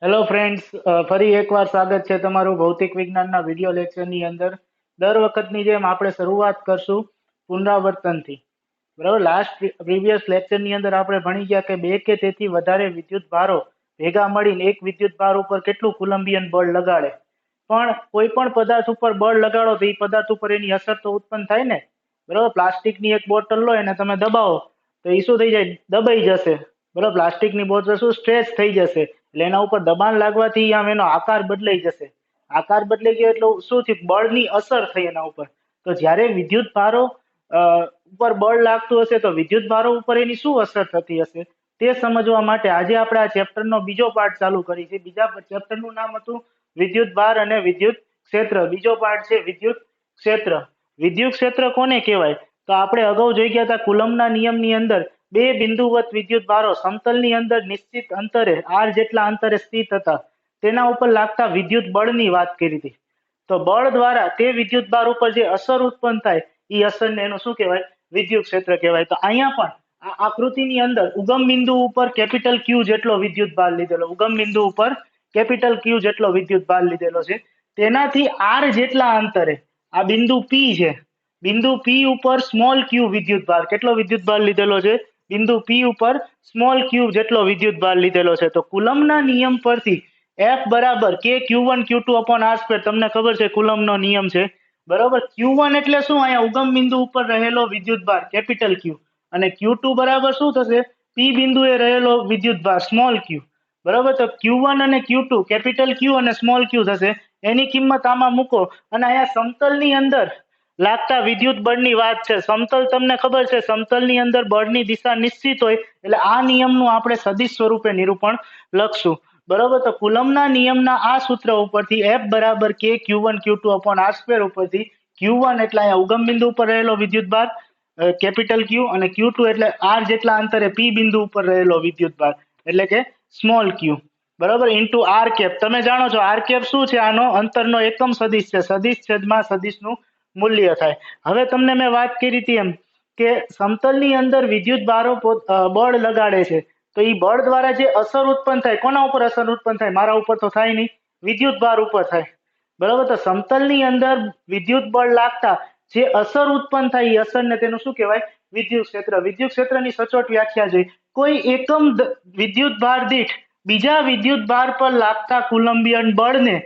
Hello friends, ફરી એકવાર સ્વાગત છે તમારું ભૌતિક વિજ્ઞાનના વિડીયો લેક્ચરની અંદર. દર વખતની જેમ આપણે શરૂઆત કરશું પુનરાવર્તનથી. બરાબર, લાસ્ટ પ્રીવિયસ લેક્ચરની અંદર આપણે ભણી ગયા કે બે કે તેથી વધારે વિદ્યુત ભારો ભેગા મળીને એક વિદ્યુત ભાર ઉપર કેટલું કુલંબિયન બળ લગાડે. પણ કોઈ પણ પદાર્થ ઉપર બળ લગાડો તો એ પદાર્થ ઉપર એની અસર તો ઉત્પન્ન થાય ને. બરાબર, પ્લાસ્ટિકની એક બોટલ લો અને તમે દબાવો તો એ શું થઈ જાય? દબાઈ જશે. બરાબર, પ્લાસ્ટિકની બોટલ શું સ્ટ્રેચ થઈ જશે, એટલે એના ઉપર દબાણ લાગવાથી આમ એનો આકાર બદલાઈ જશે. આકાર બદલાઈ ગયો એટલે શું થયું? બળની અસર થઈ એના ઉપર. તો જ્યારે વિદ્યુત ભારો ઉપર બળ લાગતું હશે તો વિદ્યુત ભારો ઉપર એની શું અસર થતી હશે તે સમજવા માટે આજે આપણે આ ચેપ્ટરનો બીજો પાર્ટ ચાલુ કરી છે. બીજા ચેપ્ટરનું નામ હતું વિદ્યુત ભાર અને વિદ્યુત ક્ષેત્ર. બીજો પાર્ટ છે વિદ્યુત ક્ષેત્ર. વિદ્યુત ક્ષેત્ર કોને કહેવાય? તો આપણે અગાઉ જોઈ ગયા હતા કુલમના નિયમની અંદર બે બિંદુવત વિદ્યુત ભારો સમતલની અંદર નિશ્ચિત અંતરે આર જેટલા અંતરે સ્થિત હતા, તેના ઉપર લાગતા વિદ્યુત બળની વાત કરી હતી. તો બળ દ્વારા તે વિદ્યુત ભાર ઉપર જે અસર ઉત્પન્ન થાય એ અસરને એનું શું કહેવાય? વિદ્યુત ક્ષેત્ર કહેવાય. તો અહીંયા પણ આ આકૃતિની અંદર ઉગમ બિંદુ ઉપર કેપિટલ ક્યુ જેટલો વિદ્યુત ભાર લીધેલો, ઉગમ બિંદુ ઉપર કેપિટલ ક્યુ જેટલો વિદ્યુત ભાર લીધેલો છે. તેનાથી આર જેટલા અંતરે આ બિંદુ પી છે, બિંદુ પી ઉપર સ્મોલ ક્યુ વિદ્યુત ભાર, કેટલો વિદ્યુત ભાર લીધેલો છે? બિંદુ પી ઉપર સ્મોલ ક્યુ જેટલો વિદ્યુત ભાર લીધેલો છે. તો કુલમના નિયમ પરથી એફ બરાબર કે Q1 Q2 upon R square, તમને ખબર છે કુલમનો નિયમ છે. બરાબર, Q1 એટલે શું? અહીંયા ઉગમ બિંદુ ઉપર રહેલો વિદ્યુત ભાર કેપિટલ ક્યુ, અને Q2 બરાબર શું થશે? પી બિંદુએ રહેલો વિદ્યુત ભાર સ્મોલ ક્યુ. બરાબર, તો Q1 અને Q2 કેપિટલ ક્યુ અને સ્મોલ ક્યુ થશે. એની કિંમત આમાં મૂકો અને અહીંયા સમતલની અંદર લાગતા વિદ્યુત બળની વાત છે. સમતલ તમને ખબર છે, સમતલની અંદર બળની દિશા નિશ્ચિત હોય એટલે આ નિયમનું આપણે સદિશ સ્વરૂપે નિરૂપણ લખશું. બરોબર, તો કુલમના નિયમના આ સૂત્ર ઉપરથી એફ બરાબર કે Q1 Q2 upon R square ઉપરથી Q1 એટલે અહીંયા ઉગમ બિંદુ ઉપર રહેલો વિદ્યુત ભાર કેપિટલ ક્યુ, અને Q2 એટલે આર જેટલા અંતરે પી બિંદુ ઉપર રહેલો વિદ્યુત ભાર એટલે કે સ્મોલ ક્યુ. બરોબર, ઇન્ટુ આર કેપ. તમે જાણો છો આર કેપ શું છે? આનો અંતરનો એકમ સદિશ છે. સદિશ છેદમાં સદિશનું મૂલ્ય થાય. હવે તમને મેં વાત કરી હતી એમ કે સમતલની અંદર વિદ્યુત ભારો બળ લગાડે છે, તો એ બળ દ્વારા જે અસર ઉત્પન્ન થાય, કોના ઉપર અસર ઉત્પન્ન થાય? મારા ઉપર તો થાય નહીં, વિદ્યુત ભાર ઉપર થાય. બરાબર, તો સમતલની અંદર વિદ્યુત બળ લાગતા જે અસર ઉત્પન્ન થાય એ અસરને તેનું શું કહેવાય? વિદ્યુત ક્ષેત્ર. વિદ્યુત ક્ષેત્રની સચોટ વ્યાખ્યા જોઈ. કોઈ એકમ વિદ્યુત ભાર દીઠ બીજા વિદ્યુત ભાર પર લાગતા કુલંબિયન બળને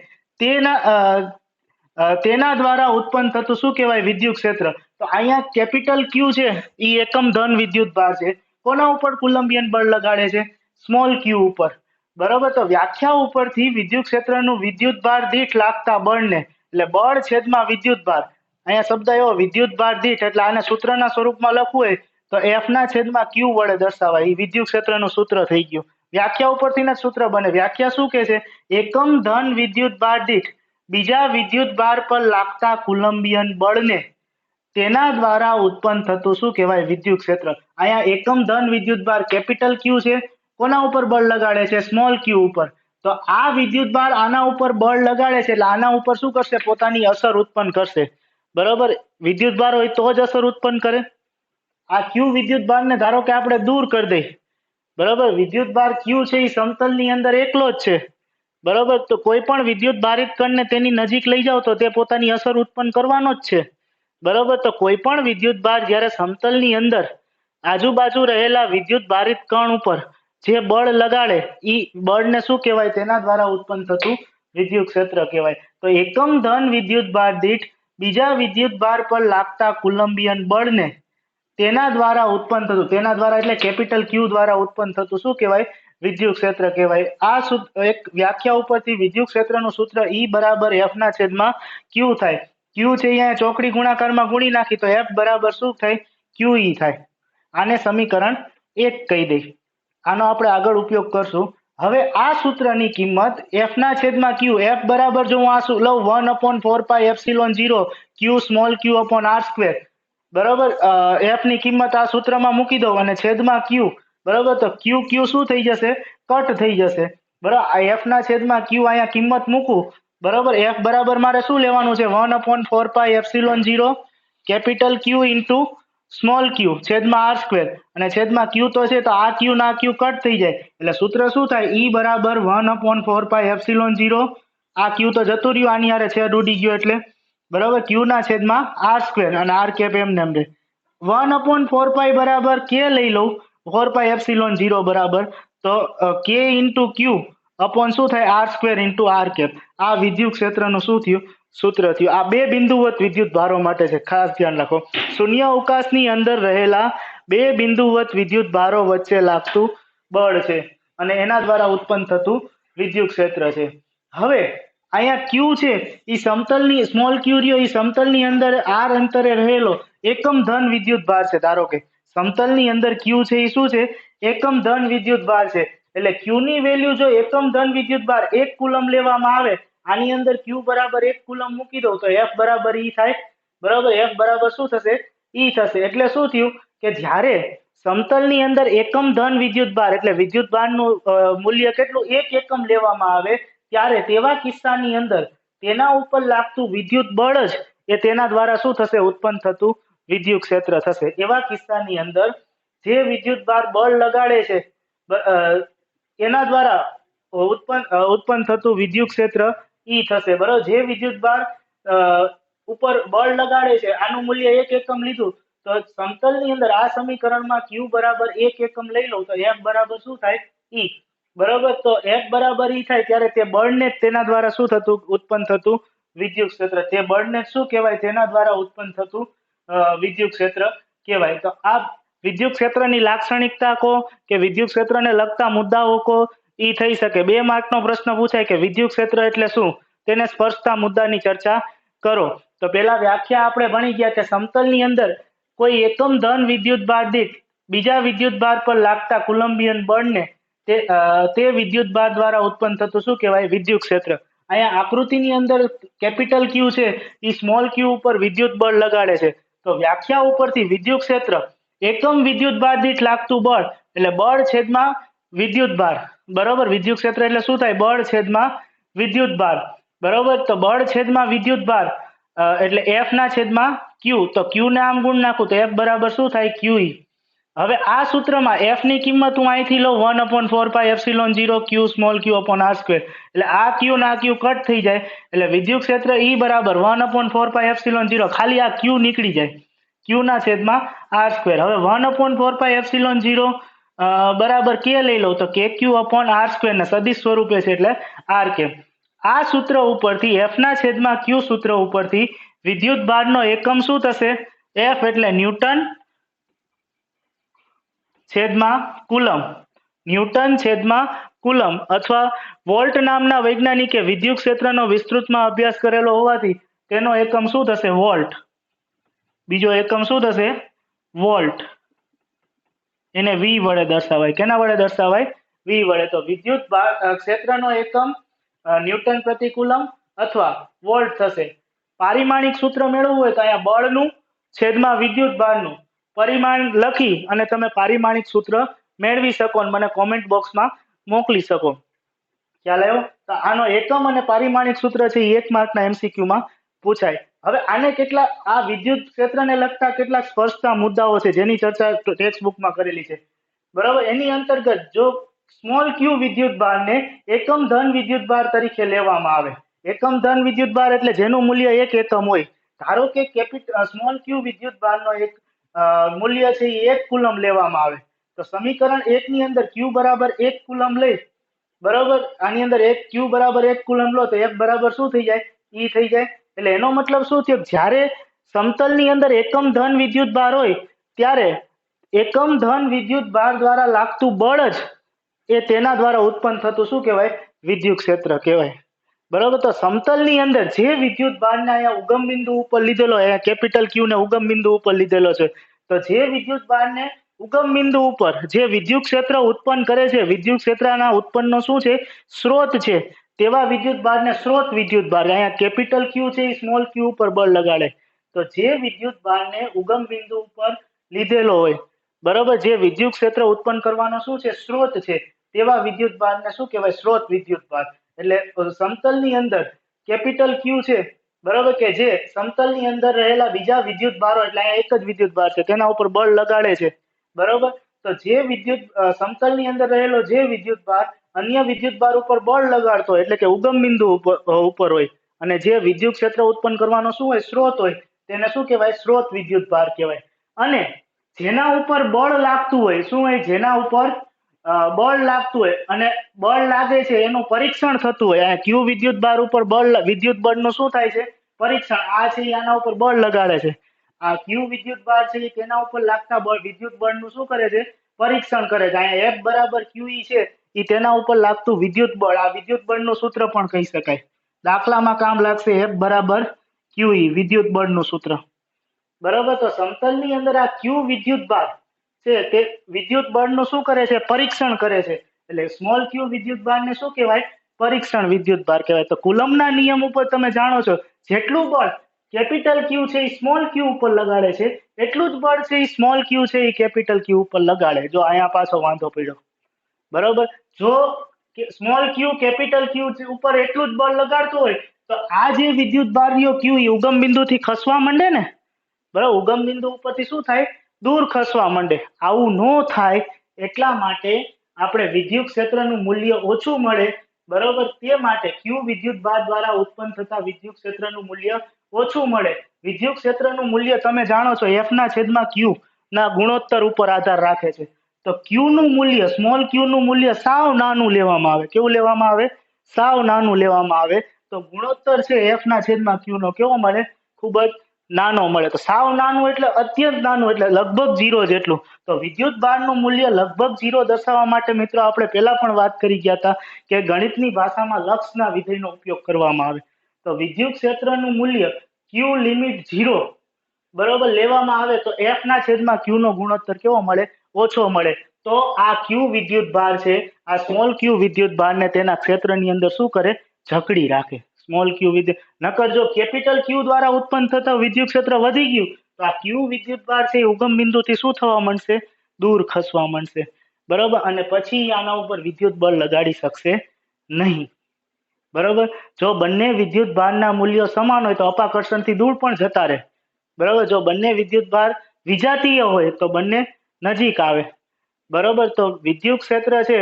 તેના દ્વારા ઉત્પન્ન થતું શું કહેવાય? વિદ્યુત ક્ષેત્ર. તો અહીંયા કેપિટલ ક્યુ છે એ એકમ ધન વિદ્યુત ભાર છે. કોના ઉપર કુલંબિયન બળ લગાડે છે? સ્મોલ ક્યુ ઉપર. બરોબર, તો વ્યાખ્યા ઉપરથી વિદ્યુત ક્ષેત્રનું વિદ્યુત ભાર દીઠ લાગતા બળને, એટલે બળ છેદમાં વિદ્યુત ભાર, અહીંયા શબ્દ એવો વિદ્યુત ભાર દીઠ, એટલે આને સૂત્રના સ્વરૂપમાં લખવું હોય તો એફ ના છેદમાં ક્યુ વડે દર્શાવાય. એ વિદ્યુત ક્ષેત્રનું સૂત્ર થઈ ગયું. વ્યાખ્યા ઉપરથી જ સૂત્ર બને. વ્યાખ્યા શું કે છે? એકમ ધન વિદ્યુત ભાર દીઠ બીજા વિદ્યુત ભાર પર લાગતા કુલંબિયન બળને તેના દ્વારા ઉત્પન્ન થતું શું કહેવાય? વિદ્યુત ક્ષેત્ર. અહીંયા એકમ ધન વિદ્યુત ભાર કેપિટલ ક્યુ છે, કોના ઉપર બળ લગાડે છે? સ્મોલ ક્યુ ઉપર. તો આ વિદ્યુત ભાર આના ઉપર બળ લગાડે છે એટલે આના ઉપર શું કરશે? પોતાની અસર ઉત્પન્ન કરશે. બરોબર, વિદ્યુત ભાર હોય તો જ અસર ઉત્પન્ન કરે. આ ક્યુ વિદ્યુત ભારને ધારો કે આપણે દૂર કરી દઈએ, બરોબર, વિદ્યુત ભાર ક્યુ છે એ સમતલની અંદર એકલો જ છે. બરોબર, તો કોઈ પણ વિદ્યુત ભારિત કણને તેની નજીક લઈ જાઓ તો તે પોતાની અસર ઉત્પન્ન કરવાનો જ છે. બરોબર, તો કોઈ પણ વિદ્યુત ભાર જ્યારે સમતલની અંદર આજુબાજુ રહેલા વિદ્યુત ભારિત કણ ઉપર જે બળ લગાડે એ બળને શું કહેવાય? તેના દ્વારા ઉત્પન્ન થતું વિદ્યુત ક્ષેત્ર કહેવાય. તો એકમ ધન વિદ્યુત ભાર દીઠ બીજા વિદ્યુત ભાર પર લાગતા કુલંબિયન બળને તેના દ્વારા ઉત્પન્ન થતું, તેના દ્વારા એટલે કેપિટલ ક્યુ દ્વારા ઉત્પન્ન થતું શું કહેવાય? વિદ્યુત ક્ષેત્ર કહેવાય. આ એક વ્યાખ્યા ઉપરથી વિદ્યુત ક્ષેત્રનું સૂત્ર E બરાબર એફ ના છેદમાં ક્યુ થાય. ક્યુ છે અહીંયા ચોકડી ગુણાકારમાં ગુણી નાખી તો એફ બરાબર શું થાય? ક્યુ ઈ થાય. આને સમીકરણ 1 કહી દઈ. આનો આપણે આગળ ઉપયોગ કરશું. હવે આ સૂત્રની કિંમત એફ ના છેદમાં ક્યુ, એફ બરાબર જો હું આ લઉં 1/4πε0 ક્યુ સ્મોલ ક્યુ અપોન આર સ્ક્વેર. બરોબર, એફ ની કિંમત આ સૂત્રમાં મૂકી દો અને છેદમાં ક્યુ. બરોબર, તો ક્યુ ક્યુ શું થઈ જશે? કટ થઈ જશે. બરાબર, એફ ના છેદમાં ક્યુ અહીંયા કિંમત મૂકું. બરોબર, એફ બરાબર મારે શું લેવાનું છે? 1/4πε0 કેપિટલ ક્યુ ઇન્ટુ સ્મોલ ક્યુ છેદમાં આર સ્ક્વેર અને છેદમાં ક્યુ તો છે તો આ ક્યુ ના ક્યુ કટ થઈ જાય એટલે સૂત્ર શું થાય ઈ બરાબર 1/4πε0 આ ક્યુ તો જતું રહ્યું આની હારે છેદ ઉડી ગયો એટલે બરાબર ક્યુ ના છેદમાં આર સ્ક્વેર અને આર કેપ એમ નેમ રે 1/4π બરાબર કે લઈ લઉં 4πε0 બરાબર તો કે ઇન્ટુ ક્યુ અપોન શું થાય R square into R cap આ વિદ્યુત ક્ષેત્રનું શું થયું સૂત્ર થયું આ બે બિંદુવત વિદ્યુત ભારો માટે છે ખાસ ધ્યાન રાખો શૂન્ય અવકાશની અંદર રહેલા બે બિંદુવત વિદ્યુત ભારો વચ્ચે લાગતું બળ છે અને એના દ્વારા ઉત્પન્ન થતું વિદ્યુત ક્ષેત્ર છે હવે અહીંયા ક્યુ છે એ સમતલની સ્મોલ ક્યુ રહ્યો એ સમતલની અંદર આર અંતરે રહેલો એકમ ધન વિદ્યુત ભાર છે ધારો કે સમતલની અંદર ક્યુ છે એ શું છે એકમ ધન વિદ્યુત ભાર છે એટલે ક્યુ ની વેલ્યુ જો એકમ ધન વિદ્યુત ભાર 1 કુલમ લેવામાં આવે આની અંદર ક્યુ બરાબર 1 કુલમ મૂકી દઉં તો એફ બરાબર ઈ થાય બરાબર એફ બરાબર શું થશે ઈ થશે એટલે શું થયું કે જ્યારે સમતલની અંદર એકમ ધન વિદ્યુત ભાર એટલે વિદ્યુત ભારનું મૂલ્ય કેટલું 1 એકમ લેવામાં આવે ત્યારે તેવા કિસ્સાની અંદર તેના ઉપર લાગતું વિદ્યુત બળ જ એ તેના દ્વારા શું થશે ઉત્પન્ન થતું વિદ્યુત ક્ષેત્ર થશે એવા કિસ્સાની અંદર જે વિદ્યુત ભાર બળ લગાડે છે એના દ્વારા ઉત્પન્ન થતું વિદ્યુત ક્ષેત્ર ઈ થશે બરાબર જે વિદ્યુત ભાર ઉપર બળ લગાડે છે આનું મૂલ્ય 1 એકમ લીધું તો સમતલની અંદર આ સમીકરણમાં ક્યુ બરાબર 1 એકમ લઈ લઉં તો એફ બરાબર શું થાય ઈ બરાબર તો એફ બરાબર ઈ થાય ત્યારે તે બળને તેના દ્વારા શું થતું ઉત્પન્ન થતું વિદ્યુત ક્ષેત્ર તે બળને શું કહેવાય તેના દ્વારા ઉત્પન્ન થતું વિદ્યુત ક્ષેત્ર કહેવાય તો આ વિદ્યુત ક્ષેત્રની લાક્ષણિકતા કહો કે વિદ્યુત ક્ષેત્રને લગતા મુદ્દાઓ કહો ઈ થઈ શકે 2 માર્કનો પ્રશ્ન પૂછાય કે વિદ્યુત ક્ષેત્ર એટલે શું તેને સ્પર્શતા મુદ્દાની ચર્ચા કરો તો પહેલા વ્યાખ્યા આપણે ભણી ગયા કે સમતલની અંદર કોઈ એકમ ધન વિદ્યુત ભાર દીઠ બીજા વિદ્યુત ભાર પર લાગતા કુલંબિયન બળને તે વિદ્યુત ભાર દ્વારા ઉત્પન્ન થતું શું કહેવાય વિદ્યુત ક્ષેત્ર અહીંયા આકૃતિની અંદર કેપિટલ ક્યુ છે એ સ્મોલ ક્યુ ઉપર વિદ્યુત બળ લગાડે છે તો વ્યાખ્યા ઉપરથી વિદ્યુત ક્ષેત્ર એકમ વિદ્યુત ભાર દીઠ લાગતું બળ એટલે બળ છેદમાં વિદ્યુત ભાર બરોબર વિદ્યુત ક્ષેત્ર એટલે શું થાય બળ છેદમાં વિદ્યુત ભાર બરોબર તો બળ છેદમાં વિદ્યુત ભાર એટલે એફ ના છેદમાં ક્યુ તો ક્યુ ને આમ ગુણ નાખું તો એફ બરાબર શું થાય ક્યુઈ હવે આ સૂત્રમાં એફ ની કિંમત હું અહીંથી લઉં 1/4πε0 ક્યુ સ્મોલ ક્યુ અપોન આર સ્ક્વેર એટલે આ ક્યુ ના ક્યુ કટ થઈ જાય એટલે વિદ્યુત ક્ષેત્ર ઈ બરાબર 1/4πε0 ખાલી આ ક્યુ નીકળી જાય ક્યુ ના છેદમાં આર સ્ક્વેર હવે 1/4πε0 બરાબર કે લઈ લઉં તો કે ક્યુ અપોન આર સ્ક્વેર ને સદિશ સ્વરૂપે છે એટલે આર કે આ સૂત્ર ઉપરથી એફ ના છેદમાં ક્યુ સૂત્ર ઉપરથી વિદ્યુત ભારનો એકમ શું થશે એફ એટલે ન્યૂટન છેદમાં કુલમ ન્યૂટન છેદમાં કુલમ અથવા વોલ્ટ નામના વૈજ્ઞાનિકે વિદ્યુત ક્ષેત્રનો વિસ્તૃતમાં અભ્યાસ કરેલો હોવાથી તેનો એકમ શું થશે વોલ્ટ બીજો એકમ શું થશે વોલ્ટ એને વી વડે દર્શાવાય કેના વડે દર્શાવાય વી વડે તો વિદ્યુત ક્ષેત્રનો એકમ ન્યૂટન પ્રતિ કુલમ અથવા વોલ્ટ થશે પારિમાણિક સૂત્ર મેળવવું હોય તો અહીંયા બળનું છેદમાં વિદ્યુત ભારનું પરિમાણ લખી અને તમે પારિમાણિક સૂત્ર મેળવી શકો અને મને કોમેન્ટ બોક્સમાં મોકલી શકો ખ્યાલ આવ્યો તો આનો એકમ અને પારિમાણિક સૂત્ર છે એ 1 માર્કના એમસીક્યુમાં પૂછાય હવે આને કેટલા આ વિદ્યુત ક્ષેત્રને લગતા કેટલાક સ્પર્શતા મુદ્દાઓ છે જેની ચર્ચા ટેક્સ્ટ બુકમાં કરેલી છે બરાબર એની અંતર્ગત જો સ્મોલ ક્યુ વિદ્યુત ભારને એકમ ધન વિદ્યુત ભાર તરીકે લેવામાં આવે એકમ ધન વિદ્યુત ભાર એટલે જેનું મૂલ્ય 1 એકમ હોય ધારો કે સ્મોલ ક્યુ વિદ્યુત ભારનો એક મૂલ્ય છે એ 1 કુલમ લેવામાં આવે તો સમીકરણ 1 ની અંદર ક્યુ બરાબર 1 કુલમ લઈ બરાબર આની અંદર ક્યુ બરાબર 1 કુલમ લો તો F બરાબર શું થઈ જાય ઈ થઈ જાય એટલે એનો મતલબ શું થયો જ્યારે સમતલની અંદર એકમ ધન વિદ્યુત ભાર હોય ત્યારે એકમ ધન વિદ્યુત ભાર દ્વારા લાગતું બળ જ એ તેના દ્વારા ઉત્પન્ન થતું શું કહેવાય વિદ્યુત ક્ષેત્ર કહેવાય બરાબર તો સમતલની અંદર જે વિદ્યુત ભારને અહીંયા ઉગમ બિંદુ ઉપર લીધેલો અહીંયા કેપિટલ ક્યુ ને ઉગમ બિંદુ ઉપર લીધેલો છે તો જે વિદ્યુત ભારને ઉગમ બિંદુ ઉપર જે વિદ્યુત ક્ષેત્ર ઉત્પન્ન કરે છે વિદ્યુત ક્ષેત્રના ઉત્પન્નનો શું છે સ્ત્રોત છે તેવા વિદ્યુત ભારને સ્ત્રોત વિદ્યુત ભાર અહીંયા કેપિટલ ક્યુ છે એ સ્મોલ ક્યુ ઉપર બળ લગાડે તો જે વિદ્યુત ભારને ઉગમ બિંદુ ઉપર લીધેલો હોય બરાબર જે વિદ્યુત ક્ષેત્ર ઉત્પન્ન કરવાનો શું છે સ્ત્રોત છે તેવા વિદ્યુત ભારને શું કહેવાય સ્ત્રોત વિદ્યુત ભાર એટલે સમતલની અંદર કેપિટલ ક્યુ છે બરાબર, કે જે સમતલની અંદર રહેલા બીજા વિદ્યુત ભારો, એટલે અહીંયા એક જ વિદ્યુત ભાર છે તેના ઉપર બળ લગાડે છે. બરાબર, તો જે સમતલની અંદર રહેલો જે વિદ્યુત ભાર અન્ય વિદ્યુત ભાર ઉપર બળ લગાડતો હોય, એટલે કે ઉગમ બિંદુ ઉપર હોય, અને જે વિદ્યુત ક્ષેત્ર ઉત્પન્ન કરવાનો શું હોય, સ્ત્રોત હોય, તેને શું કહેવાય, સ્ત્રોત વિદ્યુત ભાર કહેવાય. અને જેના ઉપર બળ લાગતું હોય, શું હોય, જેના ઉપર બળ લાગતું હોય અને બળ લાગે છે એનું પરીક્ષણ થતું હોય, ક્યુ વિદ્યુત ભાર ઉપર વિદ્યુત બળનું શું થાય છે, પરીક્ષણ. આ છે આના ઉપર બળ લગાડે છે, આ ક્યુ વિદ્યુત ભાર છે તેના ઉપર લાગતા વિદ્યુત બળનું શું કરે છે, પરીક્ષણ કરે છે. અહીંયા F બરાબર QE છે, એ તેના ઉપર લાગતું વિદ્યુત બળ, આ વિદ્યુત બળનું સૂત્ર પણ કહી શકાય. દાખલામાં કામ લાગશે F બરાબર QE, વિદ્યુત બળનું સૂત્ર. બરાબર, તો સમતલની અંદર આ ક્યુ વિદ્યુત ભાર છે તે વિદ્યુત બળનું શું કરે છે, પરીક્ષણ કરે છે. એટલે સ્મોલ ક્યુ વિદ્યુત ભારને શું કહેવાય, પરીક્ષણ વિદ્યુત ભાર કહેવાય. તો કુલમના નિયમ ઉપર તમે જાણો છો, જેટલું બળ કેપિટલ ક્યુ છે એ સ્મોલ ક્યુ ઉપર લગાડે છે, એટલું જ બળ છે એ સ્મોલ ક્યુ છે એ કેપિટલ ક્યુ ઉપર લગાડે. જો અહીંયા પાછો વાંધો પડ્યો. બરોબર, જો સ્મોલ ક્યુ કેપિટલ ક્યુ ઉપર એટલું જ બળ લગાડતું હોય તો આ જે વિદ્યુત ભારનો ક્યુ એ ઉગમ બિંદુથી ખસવા માંડે ને. બરાબર, ઉગમ બિંદુ ઉપરથી શું થાય, દૂર ખસવા માંડે. આવું ન થાય એટલા માટે આપણે વિદ્યુત ક્ષેત્રનું મૂલ્ય ઓછું મળે. બરોબર, તે માટે ક્યુ વિદ્યુત ભાર દ્વારા ઉત્પન્ન થતા વિદ્યુત ક્ષેત્રનું મૂલ્ય ઓછું મળે. વિદ્યુત ક્ષેત્રનું મૂલ્ય તમે જાણો છો, F ના છેદમાં Q ના ગુણોત્તર ઉપર આધાર રાખે છે. તો Q નું મૂલ્ય, સ્મોલ Q નું મૂલ્ય સાવ નાનું લેવામાં આવે. કેવું લેવામાં આવે, સાવ નાનું લેવામાં આવે. તો ગુણોત્તર છે F ના છેદમાં Q નો કેવો મળે, ખૂબ જ નાનો મળે. તો સાવ નાનું એટલે અત્યંત નાનું, એટલે લગભગ 0 જેટલું. તો વિદ્યુત ભારનું મૂલ્ય લગભગ 0 દર્શાવવા માટે મિત્રો આપણે પહેલા પણ વાત કરી ગયા હતા કે ગણિતની ભાષામાં લક્ષના વિધેયનો ઉપયોગ કરવામાં આવે. તો વિદ્યુત ક્ષેત્રનું મૂલ્ય Q લિમિટ 0 બરોબર લેવામાં આવે તો F ના છેદમાં Q નો ગુણોત્તર કેવો મળે, ઓછો મળે. તો આ Q વિદ્યુત ભાર છે, આ સ્મોલ Q વિદ્યુત ભારને તેના ક્ષેત્રની અંદર શું કરે, જકડી રાખે. સ્મોલ Q વિદ્યુત, નકર જો કેપિટલ Q દ્વારા ઉત્પન્ન થતા વિદ્યુત ક્ષેત્ર વધી ગયું તો આ Q વિદ્યુત ભાર છે ઉગમ બિંદુથી શું થવા માંડશે, દૂર ખસવા માંડશે. બરોબર, અને પછી આના ઉપર વિદ્યુત બળ લગાડી શકશે નહીં. બરોબર, જો બંને વિદ્યુત ભારના મૂલ્યો સમાન હોય તો અપાકર્ષણથી દૂર પણ જતા રહે. બરોબર, જો બંને વિદ્યુત ભાર વિજાતીય હોય તો બંને નજીક આવે. બરોબર, તો વિદ્યુત ક્ષેત્ર છે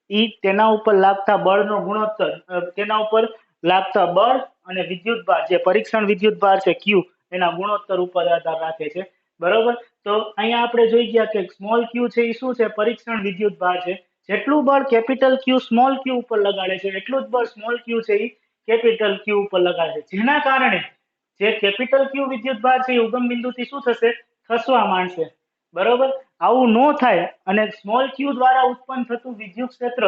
ઈ તેના ઉપર લાગતા બળનો ગુણોત્તર, તેના ઉપર લાગતા બળ અને વિદ્યુત ભાર, જે પરીક્ષણ વિદ્યુત ભાર છે Q, એના ગુણોત્તર ઉપર આધાર રાખે છે. બરોબર, તો અહીંયા આપણે જોઈ ગયા કે સ્મોલ Q છે એ શું છે, પરીક્ષણ વિદ્યુત ભાર છે. જેટલું બળ કેપિટલ Q સ્મોલ Q ઉપર લગાડે છે એટલું જ બળ સ્મોલ Q છે એ કેપિટલ Q ઉપર લગાડે છે. જેના કારણે જે કેપિટલ Q વિદ્યુત ભાર છે એ ઉગમ બિંદુથી શું થશે, ખસવા માંડશે. બરોબર, આવું ન થાય અને સ્મોલ Q દ્વારા ઉત્પન્ન થતું વિદ્યુત ક્ષેત્ર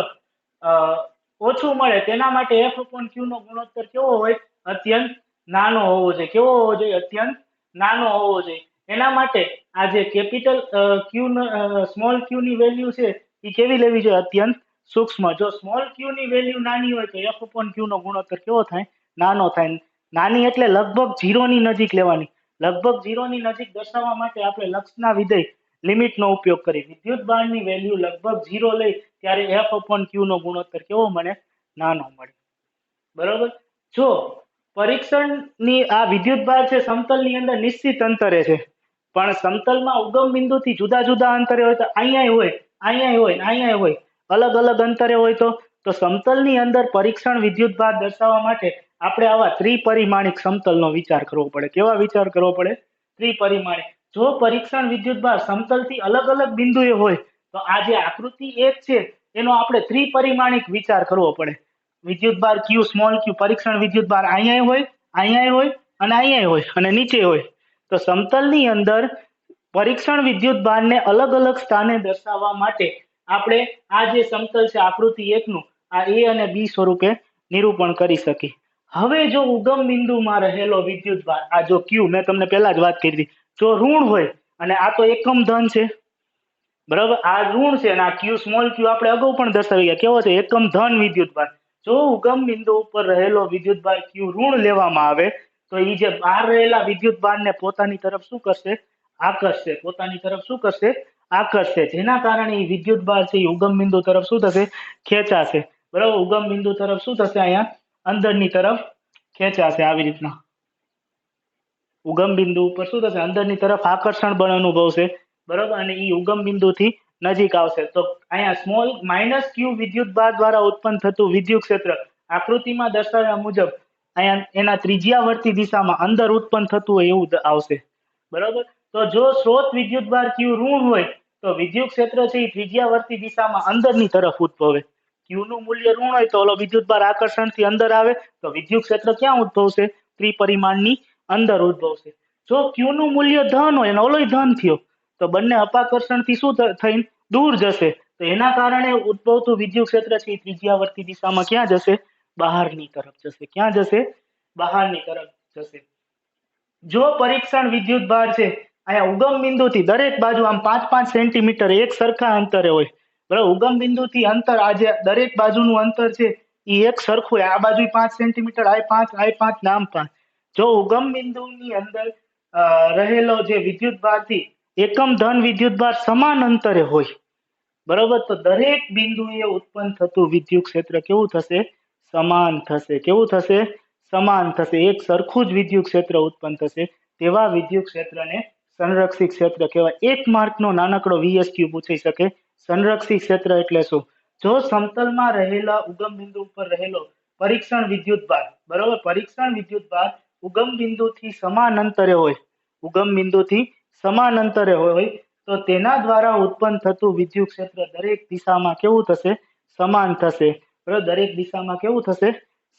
ઓછું મળે તેના માટે F/Q નો ગુણોત્તર કેવો હોય, અત્યંત નાનો હોવો જોઈએ. કેવો હોવો જોઈએ, અત્યંત નાનો હોવો જોઈએ. એના માટે આ જે કેપિટલ Q સ્મોલ Q ની વેલ્યુ છે એ કેવી લેવી જોઈએ, અત્યંત સૂક્ષ્મ. જો સ્મોલ Q ની વેલ્યુ નાની હોય તો F/Q નો ગુણોત્તર કેવો થાય, નાનો થાય. નાની એટલે લગભગ 0 ની નજીક લેવાની. લગભગ 0 ની નજીક દર્શાવવા માટે આપણે લક્ષના વિધેય લિમિટનો ઉપયોગ કરી. વિદ્યુત ભારની વેલ્યુ લગભગ 0 લઈ ત્યારે F/Q નો ગુણોત્તર કેવો મળે, નાનો મળે. બરોબર, જો પરીક્ષણની આ વિદ્યુત ભાર છે સમતલની અંદર નિશ્ચિત અંતરે છે, પણ સમતલમાં ઉગમ બિંદુથી જુદા જુદા અંતરે હોય તો અહીંયા હોય, અહીંયા હોય, અહીંયા હોય, અલગ અલગ અંતરે હોય તો સમતલની અંદર પરીક્ષણ વિદ્યુત ભાર દર્શાવવા માટે આપણે આવા ત્રિપરિમાણિક સમતલનો વિચાર કરવો પડે. કેવા વિચાર કરવો પડે, ત્રિપરિમાણિક. જો પરીક્ષણ વિદ્યુત ભાર સમતલથી અલગ અલગ બિંદુએ હોય તો આ જે આકૃતિ 1 છે એનો આપણે ત્રિપરિમાણિક વિચાર કરવો પડે. વિદ્યુત ભાર Q સ્મોલ Q, પરીક્ષણ વિદ્યુત ભાર અહીંયા હોય, અહીંયા હોય અને અહીંયા હોય અને નીચે હોય. તો સમતલની અંદર પરીક્ષણ વિદ્યુત ભારને અલગ અલગ સ્થાને દર્શાવવા માટે આપણે આ જે સમતલ છે આકૃતિ 1 નું આ A અને B સ્વરૂપે નિરૂપણ કરી શકીએ. હવે જો ઉગમ બિંદુમાં રહેલો વિદ્યુત ભાર, આ જો Q મેં તમને પહેલા જ વાત કરી હતી, જો ઋણ હોય અને આ તો એકમ ધન છે, બરાબર, આ ઋણ છે અને આ Q સ્મોલ Q આપણે અગાઉ પણ દર્શાવી ગયા, કેવો છે, એકમ ધન વિદ્યુત ભાર. જો ઉગમ બિંદુ ઉપર રહેલો વિદ્યુત ભાર Q ઋણ લેવામાં આવે તો એ જે બહાર રહેલા વિદ્યુત ભારને પોતાની તરફ શું કરશે, આકર્ષશે. પોતાની તરફ શું કરશે, આકર્ષશે. જેના કારણે એ વિદ્યુત ભાર છે એ ઉગમ બિંદુ તરફ શું થશે, ખેંચાશે. બરાબર, ઉગમ બિંદુ તરફ શું થશે, અહીંયા અંદરની તરફ ખેંચાશે આવી રીતના. ઉગમ બિંદુ ઉપર શું થશે, અંદરની તરફ આકર્ષણ બળ અનુભવશે, બરોબર, અને એ ઉગમ બિંદુથી નજીક આવશે. તો અહીંયા સ્મોલ માઇનસ ક્યુ વિદ્યુત ભાર દ્વારા ઉત્પન્ન થતું વિદ્યુત ક્ષેત્ર આકૃતિમાં દર્શાવ્યા મુજબ અહીંયા એના ત્રિજ્યાવર્તી દિશામાં અંદર ઉત્પન્ન થતું હોય એવું આવશે, બરોબર. તો જો સ્રોત વિદ્યુત ભાર ક્યુ ઋણ હોય તો વિદ્યુત ક્ષેત્ર છે એ ત્રિજ્યાવર્તી દિશામાં અંદરની તરફ ઉદ્ભવે. ક્યુ નું મૂલ્ય ઋણ હોય તો ઓલો વિદ્યુત ભાર આકર્ષણથી અંદર આવે તો વિદ્યુત ક્ષેત્ર ક્યાં ઉદ્ભવશે, ત્રિપરિમાણની અંદર ઉદ્ભવશે. જો ક્યુ નું મૂલ્ય ધન હોય અને ઓલોય ધન થયો તો બંને અપાકર્ષણથી શું થઈને દૂર જશે, તો એના કારણે ઉદ્ભવતું વિદ્યુત ક્ષેત્ર છે એ ત્રિજ્યાવર્તી દિશામાં ક્યાં જશે, બહારની તરફ જશે. ક્યાં જશે, બહારની તરફ જશે. જો પરીક્ષણ વિદ્યુત ભાર છે અહીંયા ઉગમ બિંદુથી દરેક બાજુ આમ 5-5 સેન્ટીમીટર એક સરખા અંતરે હોય, બરાબર. ઉગમ બિંદુથી અંતર આજે દરેક બાજુનું અંતર છે એ એક સરખું હોય, આ બાજુ 5 સેન્ટીમીટર, આ 5, આ 5, નામ 5. જો ઉગમ બિંદુની અંદર રહેલો જે વિદ્યુત ભારથી એકમ ધન વિદ્યુત ભાર સમાન અંતરે હોય, બરોબર, તો દરેક બિંદુએ ઉત્પન્ન થતું વિદ્યુત ક્ષેત્ર કેવું થશે, સમાન થશે. કેવું થશે, સમાન થશે. એક સરખું જ વિદ્યુત ક્ષેત્ર ઉત્પન્ન થશે. તેવા વિદ્યુત ક્ષેત્રને સંરક્ષિત ક્ષેત્ર કહેવાય. 1 માર્કનો નાનકડો VSQ પૂછી શકે, સંરક્ષિત ક્ષેત્ર એટલે શું. જો સમતલમાં રહેલા ઉગમ બિંદુ ઉપર રહેલો પરીક્ષણ વિદ્યુત ભાર, બરોબર, પરીક્ષણ વિદ્યુત ભાર ઉગમ બિંદુથી સમાન અંતરે હોય, ઉગમ બિંદુથી સમાન અંતરે હોય તો તેના દ્વારા ઉત્પન્ન થતું વિદ્યુત ક્ષેત્ર દરેક દિશામાં કેવું થશે, સમાન થશે, બરાબર. દરેક દિશામાં કેવું થશે,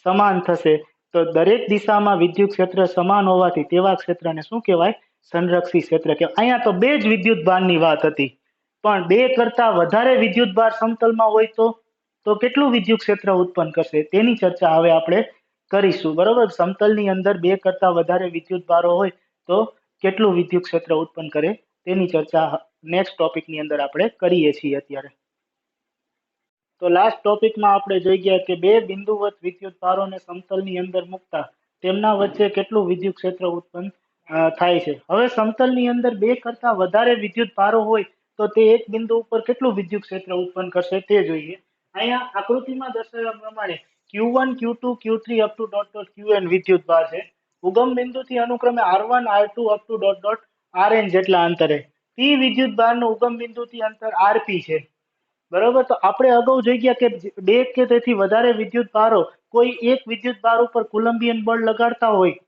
સમાન થશે. તો દરેક દિશામાં વિદ્યુત ક્ષેત્ર સમાન હોવાથી તેવા ક્ષેત્રને શું કહેવાય, સંરક્ષિત ક્ષેત્ર કહેવાય. અહીંયા તો બે જ વિદ્યુત ભારની વાત હતી, પણ બે કરતા વધારે વિદ્યુત ભાર સમતલમાં હોય તો કેટલું વિદ્યુત ક્ષેત્ર ઉત્પન્ન કરશે તેની ચર્ચા હવે આપણે કરીશું, બરોબર. સમતલની અંદર બે કરતા વધારે વિદ્યુત ભારો હોય તો કેટલું વિદ્યુત ક્ષેત્ર ઉત્પન્ન કરે તેની ચર્ચા નેક્સ્ટ ટોપિકની અંદર આપણે કરીએ છીએ અત્યારે. તો લાસ્ટ ટોપિકમાં આપણે જોઈ ગયા કે બે બિંદુવત વિદ્યુત ભારોને સમતલની અંદર મૂકતા તેમના વચ્ચે કેટલું વિદ્યુત ક્ષેત્ર ઉત્પન્ન થાય છે. હવે સમતલની અંદર બે કરતા વધારે વિદ્યુત ભારો હોય તો તે એક બિંદુ ઉપર કેટલું વિદ્યુત ક્ષેત્ર ઉત્પન્ન કરશે તે જોઈએ. અહીંયા આકૃતિમાં દર્શાવ્યા પ્રમાણે Q1, Q2, Q3 up to dot dot Qn વિદ્યુત ભાર છે. ઉગમ બિંદુથી અનુક્રમે R1, R2 up to dot dot Rn જેટલા અંતરે. P વિદ્યુત ભારનું ઉગમ બિંદુથી અંતર Rp છે, બરોબર. તો આપણે અગાઉ જોઈ ગયા કે બે કે તેથી વધારે વિદ્યુત ભારો કોઈ એક વિદ્યુત ભાર ઉપર કુલંબિયન બળ લગાડતા હોય,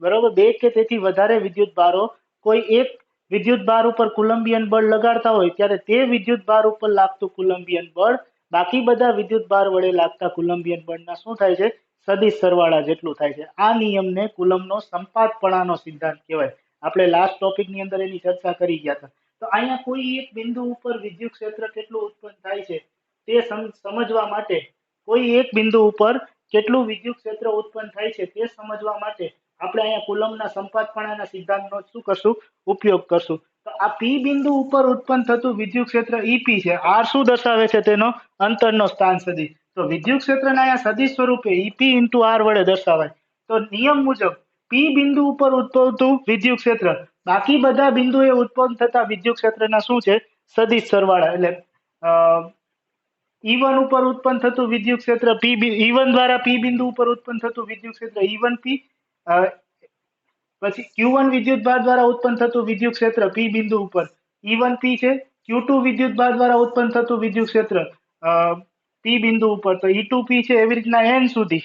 બરોબર. બે કે તેથી વધારે વિદ્યુત ભારો કોઈ એક વિદ્યુત ભાર ઉપર કુલંબિયન બળ લગાડતા હોય ત્યારે તે વિદ્યુત ભાર ઉપર લાગતું કુલંબિયન બળ બાકી બધા વિદ્યુત ભાર વડે લાગતા કુલંબિયન બળના શું થાય છે, સદિશ સરવાળા જેટલું થાય છે. આ નિયમને કુલમનો સંપાતપણાનો સિદ્ધાંત કહેવાય. આપણે લાસ્ટ ટોપિકની અંદર એની ચર્ચા કરી ગયા હતા. તો અહીંયા કોઈ એક બિંદુ ઉપર વિદ્યુત ક્ષેત્ર કેટલું ઉત્પન્ન થાય છે તે સમજવા માટે, કોઈ એક બિંદુ ઉપર કેટલું વિદ્યુત ક્ષેત્ર ઉત્પન્ન થાય છે તે સમજવા માટે આપણે અહીંયા કુલમના સંપાતપણાના સિદ્ધાંતનો શું કરશું, ઉપયોગ કરશું. તો આ P બિંદુ ઉપર ઉત્પન્ન થતું વિદ્યુત ક્ષેત્ર EP છે. R શું દર્શાવે છે, તેનો અંતરનો સ્થાન સદિશ. તો વિદ્યુત ક્ષેત્રને અહીંયા સદિશ સ્વરૂપે EP into R વડે દર્શાવાય. તો નિયમ મુજબ P બિંદુ ઉપર ઉદ્ભવતું વિદ્યુત ક્ષેત્ર બાકી બધા બિંદુએ ઉત્પન્ન થતા વિદ્યુત ક્ષેત્રના શું છે, સદિશ સરવાળા. એટલે E1 ઉપર ઉત્પન્ન થતું વિદ્યુત ક્ષેત્ર E1 દ્વારા P બિંદુ ઉપર ઉત્પન્ન થતું વિદ્યુત ક્ષેત્ર E1P, પછી Q1 વિદ્યુત ભાર દ્વારા ઉત્પન્ન થતું વિદ્યુત ક્ષેત્ર P બિંદુ ઉપર E1P છે. Q2 વિદ્યુત ભાર દ્વારા ઉત્પન્ન થતું વિદ્યુત ક્ષેત્ર P બિંદુ ઉપર તો E2P છે. એવી રીતના n સુધી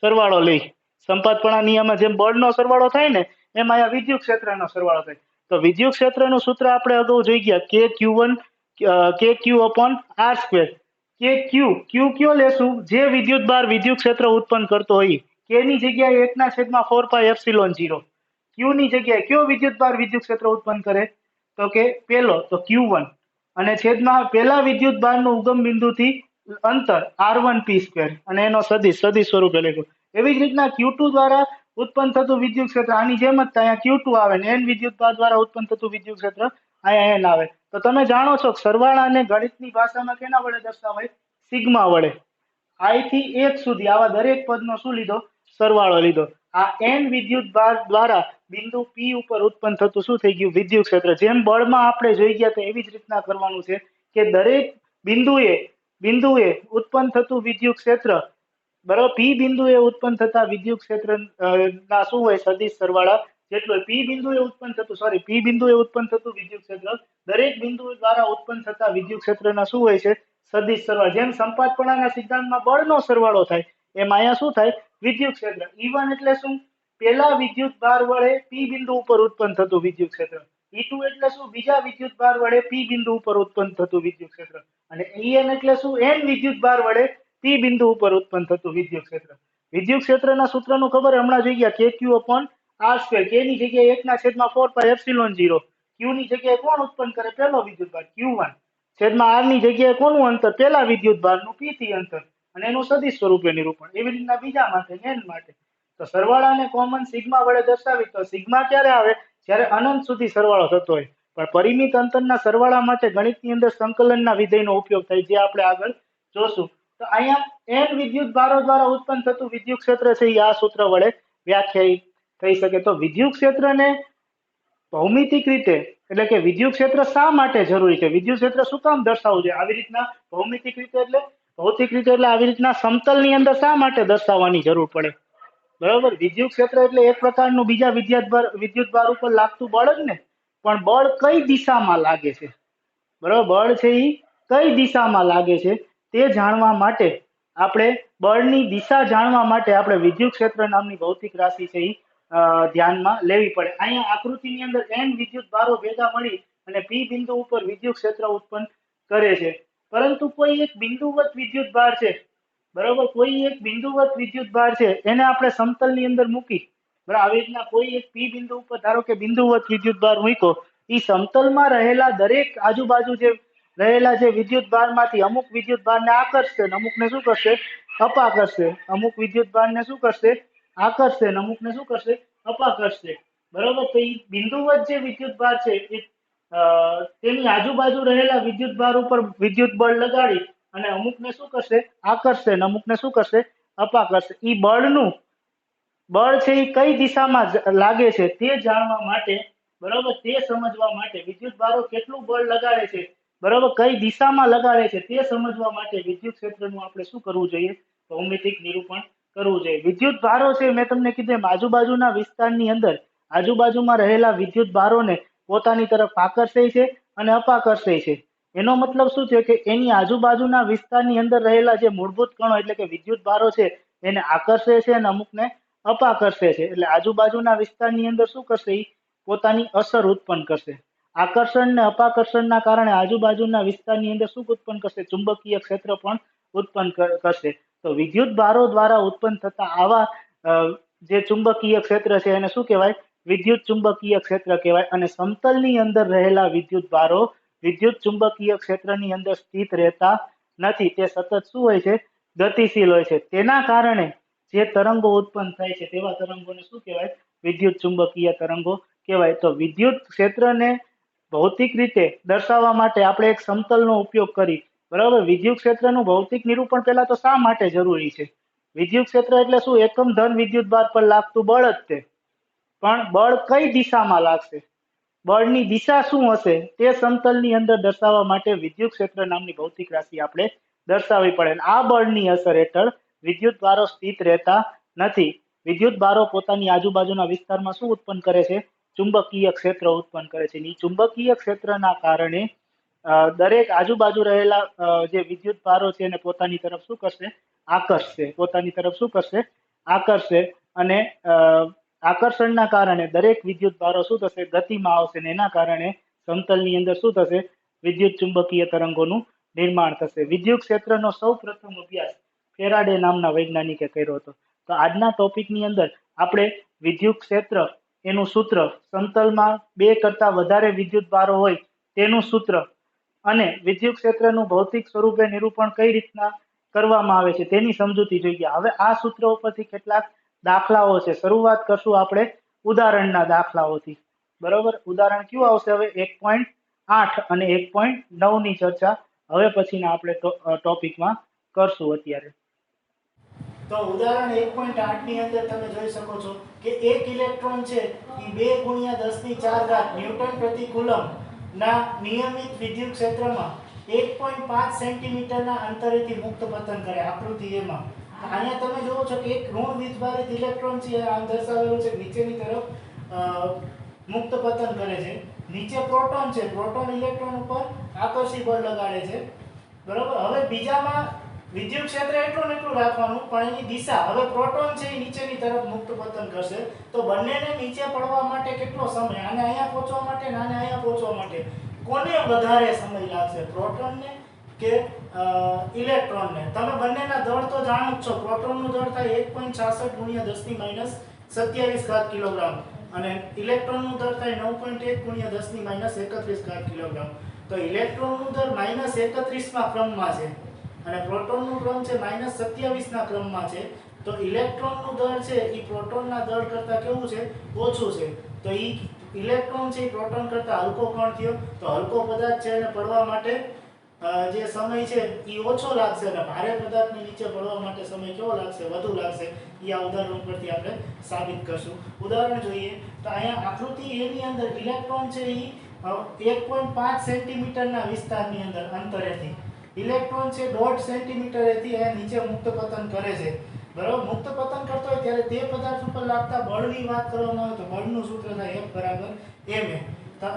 સરવાળો લઈ સંપાતપણા નિયમમાં જેમ બળનો સરવાળો થાય ને એમ અહીંયા વિદ્યુત ક્ષેત્રનો સરવાળો થાય. તો વિદ્યુત ક્ષેત્રનું સૂત્ર આપણે અગાઉ જોઈ ગયા KQ upon R સ્ક્વેર. કે ક્યુ કયો લેશું, જે વિદ્યુત ભાર વિદ્યુત ક્ષેત્ર ઉત્પન્ન કરતો હોય. કે ની જગ્યાએ 1/4πε0. ક્યુ ની જગ્યાએ કયો વિદ્યુત ભાર વિદ્યુત ક્ષેત્ર ઉત્પન્ન કરે તો કે પેલો, તો Q1, અને છેદમાં પેલા વિદ્યુત ભારનું ઉગમ બિંદુથી અંતર R1P સ્ક્વેર અને એનો સદિશ સ્વરૂપે લખ્યું. એવી જ રીતના Q2 દ્વારા ઉત્પન્ન થતું વિદ્યુત ક્ષેત્ર આની જેમ જ અહીંયા Q2 આવે ને n વિદ્યુત ભાર દ્વારા ઉત્પન્ન થતું વિદ્યુત ક્ષેત્ર અહીંયા n આવે. તો તમે જાણો છો સરવાળાને ગણિતની ભાષામાં કેના વડે દર્શાવાય, સિગ્મા વડે. I થી 1 સુધી આવા દરેક પદનો શું લીધો, સરવાળો લીધો. આ n વિદ્યુત ભાર દ્વારા બિંદુ P ઉપર ઉત્પન્ન થતું શું થઈ ગયું, વિદ્યુત ક્ષેત્ર. જેમ બળમાં આપણે જોઈ ગયા તો એવી જ રીતના કરવાનું છે કે દરેક બિંદુએ ઉત્પન્ન થતું વિદ્યુત ક્ષેત્ર, બરાબર, P બિંદુએ ઉત્પન્ન થતા વિદ્યુત ક્ષેત્ર ના શું હોય, સદિશ સરવાળા. જેટલું પી બિંદુએ ઉત્પન્ન થતું પી બિંદુએ ઉત્પન્ન થતું વિદ્યુત ક્ષેત્ર દરેક બિંદુ દ્વારા ઉત્પન્ન થતા વિદ્યુત ક્ષેત્રના શું હોય છે સદિશ સરવાળા. જેમ સંપાતપણાના સિદ્ધાંતમાં બળનો સરવાળો થાય એમ અહીંયા શું થાય વિદ્યુત ક્ષેત્ર. E1 એટલે શું પેલા વિદ્યુત ભાર વડે પી બિંદુ ઉપર ઉત્પન્ન થતું વિદ્યુત ક્ષેત્ર. E2 એટલે શું બીજા વિદ્યુત ભાર વડે પી બિંદુ ઉપર ઉત્પન્ન થતું વિદ્યુત ક્ષેત્ર. અને En એટલે શું n વિદ્યુત ભાર વડે પી બિંદુ ઉપર ઉત્પન્ન થતું વિદ્યુત ક્ષેત્ર. વિદ્યુત ક્ષેત્રના સૂત્રનું ખબર હમણાં જોઈ ગયા KQ/R². K ની જગ્યાએ 1/4πε0. Q ની જગ્યાએ કોણ ઉત્પન્ન કરે પેલો વિદ્યુત ભાર Q1 છેદમાં R ની જગ્યાએ કોનું અંતર પેલા વિદ્યુત ભારનું P થી અંતર અને એનું સદિશ સ્વરૂપે નિરૂપણ. એવી રીતના બીજા માટે n માટે તો સરવાળાને કોમન સિગ્મા વડે દર્શાવી તો સિગ્મા ક્યારે આવે જ્યારે અનંત સુધી સરવાળો થતો હોય. પણ પરિમિત અંતરના સરવાળા માટે ગણિતની અંદર સંકલનના વિધેયનો ઉપયોગ થાય જે આપણે આગળ જોશું. તો અહીંયા n વિદ્યુત ભારો દ્વારા ઉત્પન્ન થતું વિદ્યુત ક્ષેત્ર છે એ આ સૂત્ર વડે વ્યાખ્યાયિત થઈ શકે. તો વિદ્યુત ક્ષેત્રને ભૌમિતિક રીતે એટલે કે વિદ્યુત ક્ષેત્ર શા માટે જરૂરી છે વિદ્યુત ક્ષેત્ર શું કામ દર્શાવવું જોઈએ આવી રીતના ભૌમિતિક રીતે એટલે ભૌતિક રીતે એટલે આવી રીતના સમતલની અંદર શા માટે દર્શાવવાની જરૂર પડે. બરાબર. વિદ્યુત ક્ષેત્ર એટલે એક પ્રકારનું બીજા વિદ્યુત ભાર ઉપર લાગતું બળ જ ને. પણ બળ કઈ દિશામાં લાગે છે બરાબર બળ છે એ કઈ દિશામાં લાગે છે તે જાણવા માટે આપણે બળની દિશા જાણવા માટે આપણે વિદ્યુત ક્ષેત્ર નામની ભૌતિક રાશિ છે એ ધ્યાનમાં લેવી પડે. અહીંયા આકૃતિની અંદર n વિદ્યુત ભારો ભેગા મળી અને પી બિંદુ ઉપર વિદ્યુત ક્ષેત્ર ઉત્પન્ન કરે છે. પરંતુ કોઈ એક બિંદુવત વિદ્યુત ભાર છે બરાબર કોઈ એક બિંદુવત વિદ્યુત ભાર છે એને આપણે સમતલની અંદર મૂકી બરાબર આવી રીતના કોઈ એક પી બિંદુ ઉપર ધારો કે બિંદુવત વિદ્યુત ભાર મૂક્યો એ સમતલમાં રહેલા દરેક આજુબાજુ જે રહેલા જે વિદ્યુત ભારમાંથી અમુક વિદ્યુત ભારને આકર્ષશે ને અમુકને શું કરશે અપાકર્ષશે. અમુક વિદ્યુત ભારને શું કરશે આકર્ષશે ને અમુકને શું કરશે અપાકર્ષશે. બરાબર. તો એ બિંદુવત જે વિદ્યુત ભાર છે એ તેની આજુબાજુ રહેલા વિદ્યુત ભાર ઉપર વિદ્યુત બળ લગાડી અને અમુકને શું કરશે આકર્ષશે ને અમુકને શું કરશે અપાકર્ષશે. એ બળ છે એ કઈ દિશામાં લાગે છે તે જાણવા માટે બરાબર તે સમજવા માટે વિદ્યુત ભારો કેટલું બળ લગાડે છે બરાબર કઈ દિશામાં લગાડે છે તે સમજવા માટે વિદ્યુત ક્ષેત્રનું આપણે શું કરવું જોઈએ ભૌમિતિક નિરૂપણ કરવું જોઈએ. વિદ્યુત ભારો છે મેં તમને કીધું એમ આજુબાજુના વિસ્તારની અંદર આજુબાજુમાં રહેલા વિદ્યુત ભારોને પોતાની તરફ આકર્ષે છે અને અપાકર્ષે છે. એનો મતલબ શું છે કે એની આજુબાજુના વિસ્તારની અંદર રહેલા જે મૂળભૂત કણો એટલે કે વિદ્યુત ભારો છે એને આકર્ષે છે અને અમુકને અપાકર્ષે છે. એટલે આજુબાજુના વિસ્તારની અંદર શું કરશે એ પોતાની અસર ઉત્પન્ન કરશે. આકર્ષણ ને અપાકર્ષણના કારણે આજુબાજુના વિસ્તારની અંદર શું ઉત્પન્ન કરશે ચુંબકીય ક્ષેત્ર પણ ઉત્પન્ન કરશે. તો વિદ્યુત ભારો દ્વારા ઉત્પન્ન થતા આવા જે ચુંબકીય ક્ષેત્ર છે એને શું કહેવાય વિદ્યુત ચુંબકીય ક્ષેત્ર કહેવાય. અને સમતલની અંદર રહેલા વિદ્યુત ભારો વિદ્યુત ચુંબકીય ક્ષેત્રની અંદર સ્થિત રહેતા નથી. તે સતત શું હોય છે ગતિશીલ હોય છે. તેના કારણે જે તરંગો ઉત્પન્ન થાય છે તેવા તરંગોને શું કહેવાય વિદ્યુત ચુંબકીય તરંગો કહેવાય. તો વિદ્યુત ક્ષેત્રને ભૌતિક રીતે દર્શાવવા માટે આપણે એક સમતલનો ઉપયોગ કરી બરાબર. વિદ્યુત ક્ષેત્રનું ભૌતિક નિરૂપણ પહેલા તો શા માટે જરૂરી છે વિદ્યુત ક્ષેત્ર એટલે શું એકમ ધન વિદ્યુત ભાર પર લાગતું બળ જ તે. પણ બળ કઈ દિશામાં લાગશે બળની દિશા શું હશે તે સમતલની અંદર દર્શાવવા માટે વિદ્યુત ક્ષેત્ર નામની ભૌતિક રાશિ આપણે દર્શાવવી પડે. આ બળની અસર હેઠળ વિદ્યુત ભારો સ્થિત રહેતા નથી. વિદ્યુત ભારો પોતાની આજુબાજુના વિસ્તારમાં શું ઉત્પન્ન કરે છે ચુંબકીય ક્ષેત્ર ઉત્પન્ન કરે છે. એ ચુંબકીય ક્ષેત્રના કારણે દરેક આજુબાજુ રહેલા જે વિદ્યુત ભારો છે એને પોતાની તરફ શું કરશે આકર્ષશે પોતાની તરફ શું કરશે આકર્ષશે. અને આકર્ષણના કારણે દરેક વિદ્યુત ભારો શું થશે ગતિમાં આવશે ને એના કારણે સમતલની અંદર શું થશે વિદ્યુત ચુંબકીય તરંગોનું નિર્માણ થશે. વિદ્યુત ક્ષેત્રનો સૌ પ્રથમ અભ્યાસ ફેરાડે નામના વૈજ્ઞાનિકે કર્યો હતો. તો આજના ટોપિકની અંદર આપણે વિદ્યુત ક્ષેત્ર એનું સૂત્ર સમતલમાં 2 કરતા વધારે વિદ્યુત ભારો હોય તેનું સૂત્ર અને વિદ્યુત ક્ષેત્રનું ભૌતિક સ્વરૂપે નિરૂપણ કઈ રીતના કરવામાં આવે છે તેની સમજૂતી જોઈ ગયા. હવે આ સૂત્ર ઉપરથી કેટલાક દાખલાઓ છે. શરૂઆત કરશું આપણે ઉદાહરણના દાખલાઓથી બરોબર. ઉદાહરણ કયું આવશે હવે 1.8 અને 1.9 ની ચર્ચા હવે પછીના આપણે ટોપિકમાં કરશું. અત્યારે તો ઉદાહરણ 1.8 ની અંદર તમે જોઈ શકો છો કે એક ઇલેક્ટ્રોન છે એ 2 × 10⁴ ન્યૂટન પ્રતિ કુલમ ના નિયમિત વિદ્યુત ક્ષેત્રમાં 1.5 સેન્ટીમીટરના અંતરેથી મુક્ત પતન કરે. આકૃતિ એમાં અહીંયા તમે જોવો છો કે એક ઋણ વીજભારિત ઇલેક્ટ્રોન છે આમ દર્શાવેલું છે નીચેની તરફ મુક્ત પતન કરે છે. નીચે પ્રોટોન છે, પ્રોટોન ઇલેક્ટ્રોન ઉપર આકર્ષી બળ લગાડે છે. બરોબર. હવે બીજામાં વિદ્યુત ક્ષેત્ર એટલું ને એટલું રાખવાનું, પણ એની દિશા, હવે પ્રોટોન છે એ નીચેની તરફ મુક્ત પતન કરશે, તો બંનેને નીચે પડવા માટે કેટલો સમય, આને અહીંયા પહોંચવા માટે અને આને અહીંયા પહોંચવા માટે કોને વધારે સમય લાગશે, પ્રોટોનને કે ઇલેક્ટ્રોનને? તમે બંનેના દળ તો જાણો જ છો. પ્રોટોનનું દળ થાય 1.66 ગુણ્યા 10 ની માઈનસ 27 ઘાત કિલોગ્રામ અને ઇલેક્ટ્રોનનું દળ થાય 9.1 ગુણ્યા 10 ની માઈનસ 31 ઘાત કિલોગ્રામ. તો ઇલેક્ટ્રોનનું દળ -31 માં ક્રમમાં છે અને પ્રોટોનનું ક્રમ છે -27 ના ક્રમમાં છે. તો ઇલેક્ટ્રોનનું દળ છે એ પ્રોટોનના દળ કરતા કેવું છે? ઓછું છે. તો ઈ ઇલેક્ટ્રોન છે પ્રોટોન કરતા હલકો કણ થયો. તો હલકો પદાર્થ છે એને પડવા માટે જે સમય છે એ ઓછો લાગશે અને ભારે પદાર્થને નીચે પડવા માટે સમય કેવો લાગશે? વધુ લાગશે. એ આ ઉદાહરણ પરથી આપણે સાબિત કરશું. ઉદાહરણ જોઈએ તો અહીંયા આકૃતિ A ની અંદર ઇલેક્ટ્રોન છે એ 1.5 સેન્ટીમીટરના વિસ્તારની અંદર અંતરેથી, ઇલેક્ટ્રોન છે 1.5 સેન્ટીમીટરેથી આ નીચે મુક્ત પતન કરે છે. બરાબર. મુક્ત પતન કરતો હોય ત્યારે તે પદાર્થ ઉપર લાગતા બળની વાત કરવામાં આવે તો બળનું સૂત્ર થાય F = ma.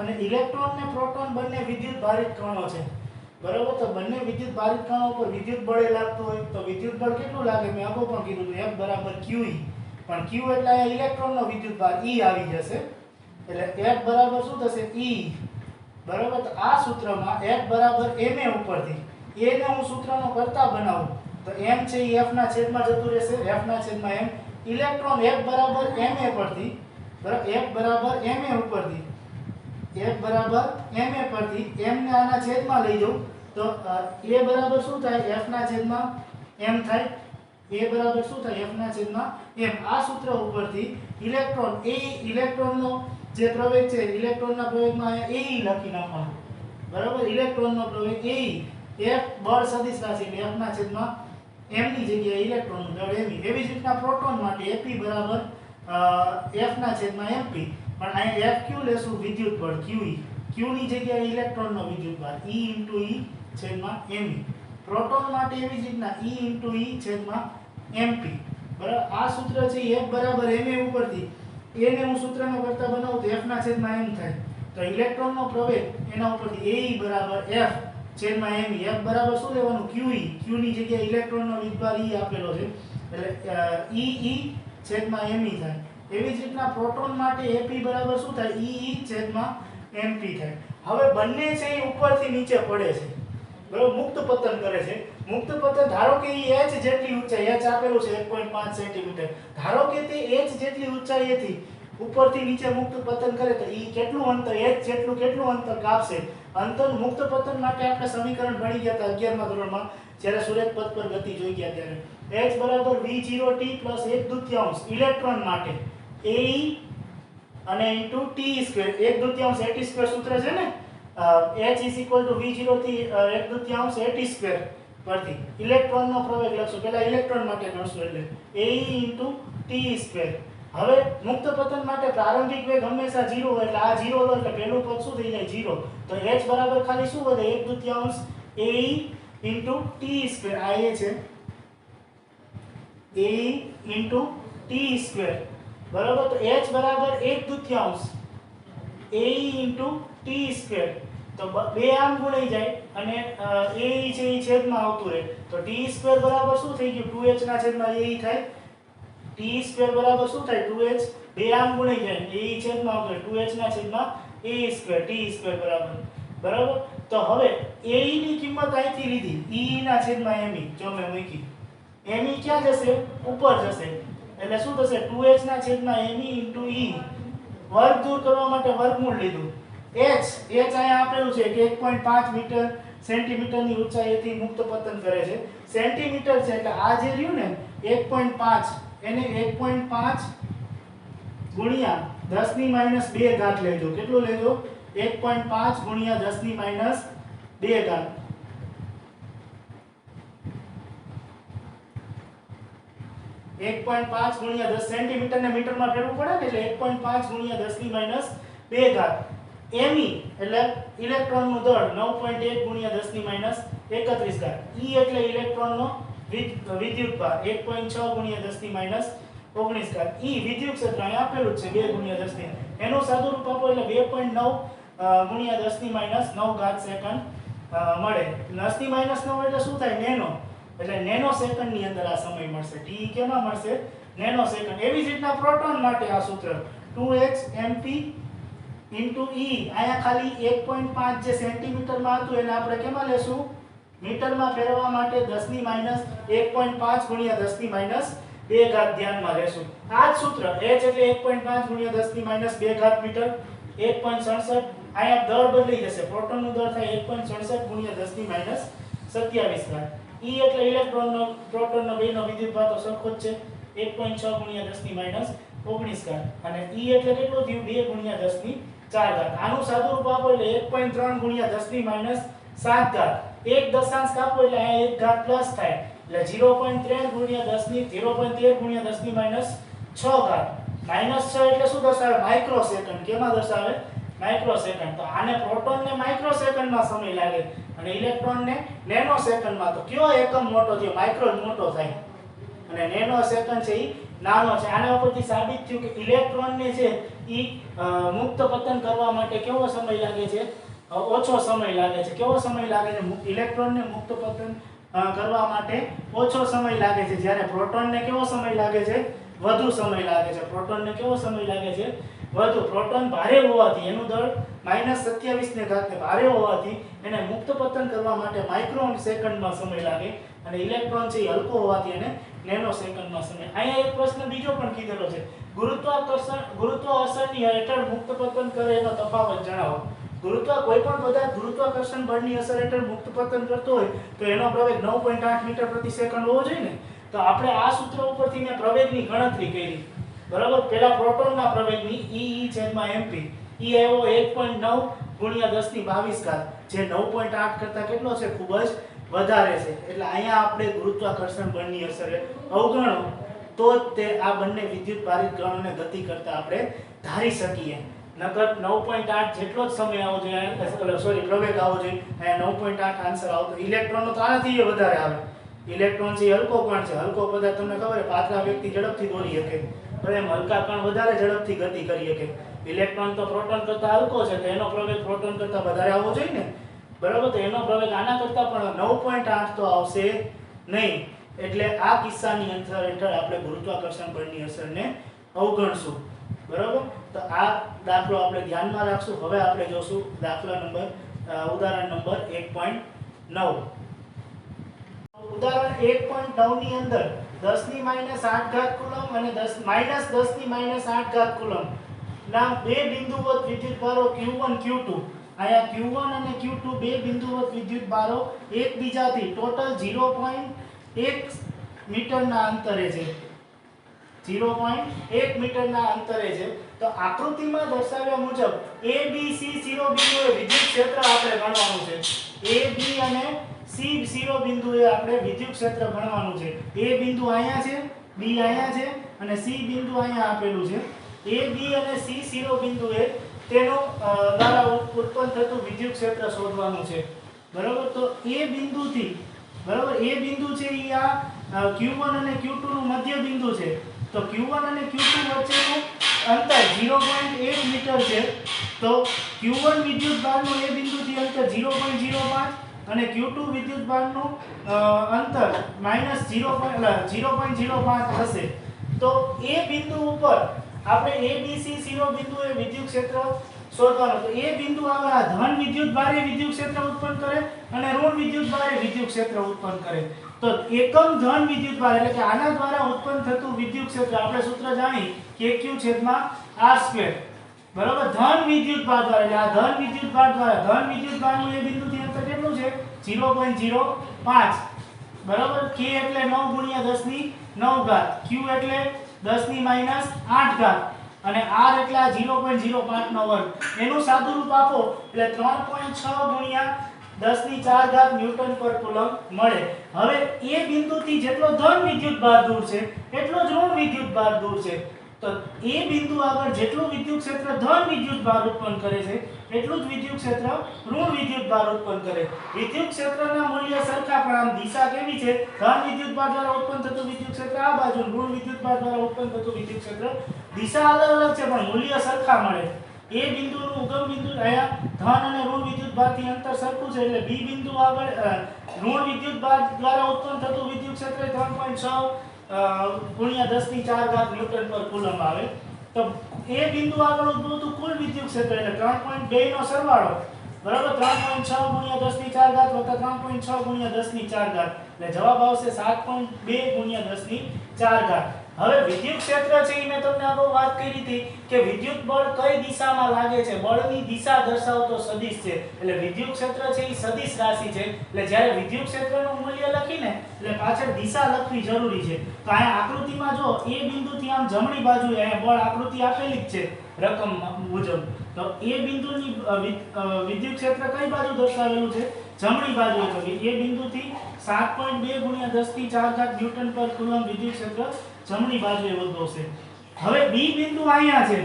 અને ઇલેક્ટ્રોન અને પ્રોટોન બંને વિદ્યુત ભારિત કણો છે. બરાબર. તો બંને વિદ્યુત ભારિત કણો પર વિદ્યુત બળ લાગતું હોય તો વિદ્યુત બળ કેટલું લાગે? મેં અગાઉ પણ કીધું F = QE. પણ Q એટલે અહીંયા ઇલેક્ટ્રોનનો વિદ્યુત ભાર E આવી જશે. એટલે F બરાબર શું થશે? E. બરાબર. તો આ સૂત્રમાં F બરાબર ma ઉપરથી a ને હું સૂત્રનો કરતા બનાવું તો m છે એ f ના છેદમાં જતું રહેશે. f ના છેદમાં m. ઇલેક્ટ્રોન F બરાબર ma પરથી, બરાબર, F બરાબર ma ઉપરથી, F બરાબર ma પરથી m ને આના છેદમાં લઈ જાઉં તો a બરાબર શું થાય? f ના છેદમાં m થાય. a બરાબર શું થાય? f ના છેદમાં m. આ સૂત્ર ઉપરથી ઇલેક્ટ્રોન ઇલેક્ટ્રોનનો જે પ્રવેગ છે, ઇલેક્ટ્રોનના પ્રવેગમાં અહીંયા લખી નાખવાનું. બરાબર. ઇલેક્ટ્રોનનો પ્રવેગ F બળ સદિશ રાશિ એટલે f ના છેદમાં m ની જગ્યાએ ઇલેક્ટ્રોનનું દળ m. એવી જ રીતના પ્રોટોન માટે Ap બરાબર f ના છેદમાં mp. પણ અહીંયા Fq લેશું વિદ્યુત બળ QE. Q ની જગ્યાએ ઇલેક્ટ્રોનનો વિદ્યુત ભાર E × E છેદમાં me. પ્રોટોન માટે એવી જ રીતના E × E છેદમાં mp. બરાબર. આ સૂત્ર છે F બરાબર ma ઉપરથી a ને હું સૂત્રનો કરતા બનાવું તો f ના છેદમાં m થાય. તો ઇલેક્ટ્રોનનો પ્રવેગ એના ઉપરથી Ae બરાબર f છેદમાં me. F બરાબર શું લેવાનું? QE. Q ની જગ્યાએ ઇલેક્ટ્રોનનો વિદ્યુતભાર E આપેલો છે એટલે EE છેદમાં me થાય. એવી જ રીતના પ્રોટોન માટે Ap બરાબર શું થાય? EE છેદમાં mp થાય. હવે બંને છે એ ઉપરથી નીચે પડે છે. બરાબર. મુક્ત પતન કરે છે. મુક્ત પતન ધારો કે એ h જેટલી ઊંચાઈ, h આપેલું છે 1.5 સેન્ટીમીટર, ધારો કે તે h જેટલી ઊંચાઈએથી ઉપરથી નીચે મુક્ત પતન કરે તો એ કેટલું અંતર, h જેટલું કેટલું અંતર કાપશે? અંતર મુક્ત પતન માટે આપણે સમીકરણ ભણી ગયા હતા 11મા ધોરણમાં જ્યારે સુરેખ પથ પર ગતિ જોઈ ગયા ત્યારે. h બરાબર v0t + 1/2 ઇલેક્ટ્રોન માટે Ae અને * t2 1/2 at2 સૂત્ર છે ને. h v0 થી 1/2 at2 પરથી ઇલેક્ટ્રોનનો પ્રવેગ લખશું. પહેલા ઇલેક્ટ્રોન માટે ગણશું એટલે Ae * t2. હવે મુક્ત પતન માટે પ્રારંભિક વેગ હંમેશા 0 હોય એટલે આ 0 લો એટલે પહેલું પદ શું થઈ જાય? 0. તો h બરાબર ખાલી શું વધે? 1/2 Ae * t2. આ એ છે Ae * t2. બરાબર. તો h બરાબર 1/2 Ae * t2. તો બે આમ ગુણાઈ જાય અને Ae છે એ છેદમાં આવતું રહે તો t2 બરાબર શું થઈ ગયું? 2h ના છેદમાં Ae થાય. t2 બરાબર શું થાય? 2h. બે આમ ગુણાઈ જાય Ae છેદમાં આવતું રહે 2h ના છેદમાં Ae2 t2 બરાબર. તો હવે Ae ની કિંમત અહીંથી લીધી E ના છેદમાં me જો મેં મૂકી. me ક્યાં જશે? ઉપર જશે એટલે શું થશે? 2h ના છેદમાં me * E. વર્ગ દૂર કરવા માટે વર્ગમૂળ લીધું. h અહીંયા આપેલું છે કે 1.5 સેન્ટીમીટરની ઊંચાઈએથી મુક્ત પતન કરે છે. સેન્ટીમીટર છે એટલે આ જે રહ્યું ને 1.5 એને 1.5 ગુણ્યા 10 ની માઈનસ 2 ઘાત લેજો. કેટલું લેજો? 1.5 ગુણ્યા 10 ની માઈનસ 2 ઘાત. 1.5 ગુણ્યા 10 સેન્ટીમીટર ને મીટરમાં ફેરવવું પડે ને એટલે 1.5 ગુણ્યા 10 ની માઈનસ 2 ઘાત. me એટલે ઇલેક્ટ્રોનનું દળ 9.1 ગુણ્યા 10 ની માઈનસ 31 ઘાત. E એટલે ઇલેક્ટ્રોનનો વિદ્યુતભાર 1.6 ગુણ્યા 10 ની માઈનસ 19 ઘાત ઈ વિદ્યુત ક્ષેત્ર અહીં આપેલું જ છે 2 ગુણ્યા 10 ની એનું સાદું રૂપ આપો એટલે 2.9 ગુણ્યા 10 ની -9 ઘાત સેકન્ડ મળે 10 ની -9 એટલે શું થાય નેનો એટલે નેનો સેકન્ડ ની અંદર આ સમય મળશે t કેમાં મળશે નેનો સેકન્ડ એવી જ રીતના પ્રોટોન માટે આ સૂત્ર 2h mp e આયા ખાલી 1.5 જે સેન્ટીમીટર માં હતું એને આપણે કેમાં લેશું મીટર માં ફેરવવા માટે 10 ની -1.5 ગુણ્યા 10 ની -2 ઘાત ધ્યાનમાં લેશું આ જ સૂત્ર h એટલે 1.5 ગુણ્યા 10 ની -2 ઘાત મીટર 1.67 આયા દર બદલી જશે પ્રોટોન નું દર થાય 1.67 ગુણ્યા 10 ની -27 ઘાત e એટલે ઇલેક્ટ્રોન નો પ્રોટોન નો બેનો વિદ્યુતભાર તો સરખો જ છે 1.6 ગુણ્યા 10 ની -19 ઘાત અને e એટલે કેટલું થયું 2 ગુણ્યા 10 ની 4 ઘાત આનું સાદું રૂપ આપો એટલે 1.3 ગુણ્યા 10 ની -7 ઘાત એક દશાંશ કાપો એટલે અહીંયા 1 ઘાત પ્લસ થાય એટલે 0.13 ગુણ્યા 10 ની 0.13 ગુણ્યા 10 ની -6 ઘાત -6 એટલે શું દર્શાવે માઇક્રો સેકન્ડ કેમાં દર્શાવે માઇક્રો સેકન્ડ તો આને પ્રોટોન ને માઇક્રો સેકન્ડમાં સમય લાગે અને ઇલેક્ટ્રોન ને નેનો સેકન્ડમાં તો કયો એકમ મોટો થયો માઇક્રો મોટો થાય અને નેનો સેકન્ડ છે ઈ નાનો છે આના ઉપરથી સાબિત થયું કે ઇલેક્ટ્રોન ને છે ઈ મુક્ત પતન કરવા માટે કેવો સમય લાગે છે ઓછો સમય લાગે છે કેવો સમય લાગે છે ઇલેક્ટ્રોન ને મુક્ત પતન કરવા માટે ઓછો સમય લાગે છે જ્યારે પ્રોટોન ને કેવો સમય લાગે છે વધુ સમય લાગે છે પ્રોટોન ને કેવો સમય લાગે છે વધુ પ્રોટોન ભારે હોવાથી એનું દળ -27 ને ઘાતને ભારે હોવાથી એને મુક્ત પતન કરવા માટે માઇક્રો સેકન્ડમાં સમય લાગે અને ઇલેક્ટ્રોન છે હલકો હોવાથી એને નેનો સેકન્ડમાં સમય અહીંયા એક પ્રશ્ન બીજો પણ કીધેલો છે ગુરુત્વ અસરની હેઠળ મુક્ત પતન કરે એનો તફાવત જણાવો કોઈ પણ પદાર્થ ગુરુત્વાકર્ષણ બળની અસર હેઠળ મુક્ત પતન કરતો હોય તો એનો પ્રવેગ 9.8 મીટર પ્રતિ સેકન્ડ હોવો જોઈએ ને તો આપણે આ સૂત્ર ઉપરથી મેં પ્રવેગની ગણતરી કરી બરાબર પહેલા પ્રોટોનના પ્રવેગની e/mp e આવ્યો 1.9 ગુણ્યા 10 ની 22 ઘાત જે 9.8 કરતા કેટલો છે ખૂબ જ વધારે છે એટલે અહીંયા આપણે ગુરુત્વાકર્ષણ બળની અસર અવગણો તો જ તે આ બંને વિદ્યુત ભારિત કણોને ગતિ કરતા આપણે ધારી શકીએ નકર 9.8 જેટલો જ સમય આવો જોઈએ પ્રવેગ આવો જોઈએ અહીંયા 9.8 આન્સર આવતો ઇલેક્ટ્રોનનો તો આનાથી વધારે આવે ઇલેક્ટ્રોન છે હલકો કણ છે હલકો પદાર્થ તમને ખબર છે પાતળા વ્યક્તિ ઝડપથી દોડી શકે તો એમ હલકા કણ વધારે ઝડપથી ગતિ કરી શકે ઇલેક્ટ્રોન તો પ્રોટોન કરતા હલકો છે તો એનો પ્રવેગ પ્રોટોન કરતા વધારે આવવો જોઈએ ને બરાબર તો એનો પ્રવેગ આના કરતા પણ 9.8 તો આવશે નહીં એટલે આ કિસ્સાની અંદર હેઠળ આપણે ગુરુત્વાકર્ષણ બળની અસરને અવગણશું બરાબર તો આ દાખલો આપણે ધ્યાનમાં રાખશું હવે આપણે જોશું ઉદાહરણ નંબર 1.9 ઉદાહરણ 1.9 ની અંદર 10 ની -8 ઘાત કુલમ અને -10 ની -8 ઘાત કુલમ ના બે બિંદુવત વિદ્યુતભારો Q1 Q2 આયા Q1 અને Q2 બે બિંદુવત વિદ્યુતભારો એકબીજાથી ટોટલ 0.1 મીટરના અંતરે છે 0.1 મીટરના અંતરે છે તો આકૃતિમાં દર્શાવ્યા મુજબ A B C શિરોબિંદુએ વિદ્યુત ક્ષેત્ર આપણે ગણવાનું છે A B અને C શિરોબિંદુએ આપણે વિદ્યુત ક્ષેત્ર ગણવાનું છે A બિંદુ અહીંયા છે B અહીંયા છે અને C બિંદુ અહીંયા આપેલું છે A B અને C શિરોબિંદુએ તેનો દ્વારા ઉત્પન્ન થતું વિદ્યુત ક્ષેત્ર શોધવાનું છે બરાબર તો A બિંદુથી બરાબર A બિંદુ છે ઈ આ Q1 અને Q2 નું મધ્ય બિંદુ છે તો Q1 અને Q2 વચ્ચેનું અંતર 0.1 મીટર છે તો Q1 વિદ્યુતભારનું A બિંદુથી અંતર 0.05 અને Q2 વિદ્યુતભારનું અંતર -0.05 હશે તો A બિંદુ ઉપર આપણે ABC શિરોબિંદુએ વિદ્યુત ક્ષેત્ર શોધવાનું તો એ બિંદુ આવે આ ધન વિદ્યુતભારે વિદ્યુત ક્ષેત્ર ઉત્પન્ન કરે અને ઋણ વિદ્યુતભારે વિદ્યુત ક્ષેત્ર ઉત્પન્ન કરે તો એકમ ધન વિદ્યુતભાર એટલે કે આના દ્વારા ઉત્પન્ન થતું વિદ્યુત ક્ષેત્ર આપણે સૂત્ર જાણી કે Q/R². બરાબર ધન વિદ્યુતભાર દ્વારા એટલે આ ધન વિદ્યુતભાર દ્વારા ધન વિદ્યુતભારનું એ બિંદુથી અંતર કેટલું છે 0.05 બરાબર K એટલે 9 ગુણ્યા 10 ની 9 ઘાત Q એટલે 10 ની -8 ઘાત અને R એટલે 0.05 નો વર્ગ એનું સાદું રૂપ આપો એટલે 3.6 ગુણ્યા 10 ની 4 ઘાત ન્યૂટન પર કુલમ મળે હવે એ બિંદુથી જેટલો ધન વિદ્યુતભાર દૂર છે એટલો જ ઋણ વિદ્યુતભાર દૂર છે તો એ બિંદુ આગળ જેટલું વિદ્યુત ક્ષેત્ર ધન વિદ્યુત ભાર ઉત્પન્ન કરે છે એટલું જ વિદ્યુત ક્ષેત્ર ઋણ વિદ્યુત ભાર ઉત્પન્ન કરે. વિદ્યુત ક્ષેત્રના મૂલ્ય સરખા પણ આમ દિશા કેવી છે? ધન વિદ્યુત ભાર દ્વારા ઉત્પન્ન થતું વિદ્યુત ક્ષેત્ર આ બાજુ, ઋણ વિદ્યુત ભાર દ્વારા ઉત્પન્ન થતું વિદ્યુત ક્ષેત્ર દિશા અલગ અલગ છે પણ મૂલ્ય સરખા મળે. એ બિંદુનું ઉગમ બિંદુ અહીંયા ધન અને ઋણ વિદ્યુત ભારથી અંતર સરખું છે એટલે બી બિંદુ આગળ ઋણ વિદ્યુત ભાર દ્વારા ઉત્પન્ન થતું વિદ્યુત ક્ષેત્ર 3.6 ગુણ્યા 10⁴ ન્યૂટન પર કુલમ આવે. તો એ બિંદુ આગળ ઉદ્ભવતું કુલ વિદ્યુત ક્ષેત્ર એટલે 3.2 નો સરવાળો બરાબર 3.6 ગુણ્યા 10⁴ વત્તા 3.6 ગુણ્યા 10⁴ એટલે જવાબ આવશે 7.2 ગુણ્યા 10⁴. હવે વિદ્યુત ક્ષેત્ર છે એ મેં તમને અગાઉ વાત કરી હતી કે વિદ્યુત બળ કઈ દિશામાં લાગે છે, બળની દિશા દર્શાવતો સદિશ છે. એટલે વિદ્યુત ક્ષેત્ર છે એ સદિશ રાશિ છે. એટલે જ્યારે વિદ્યુત ક્ષેત્રનું મૂલ્ય લખીને એટલે પાછળ દિશા લખવી જરૂરી છે. તો અહીંયા આકૃતિમાં જો એ બિંદુથી આમ જમણી બાજુએ અહીંયા બળ આકૃતિ આપેલી જ છે રકમ મુજબ. તો એ બિંદુની વિદ્યુત ક્ષેત્ર કઈ બાજુ દર્શાવેલું છે? જમણી બાજુ. તો એ બિંદુથી 7.2 ગુણ્યા 10⁴ ન્યૂટન પર કુલમ વિદ્યુત ક્ષેત્ર જમણી બાજુએ ઉદ્ભવશે. હવે બી બિંદુ અહીંયા છે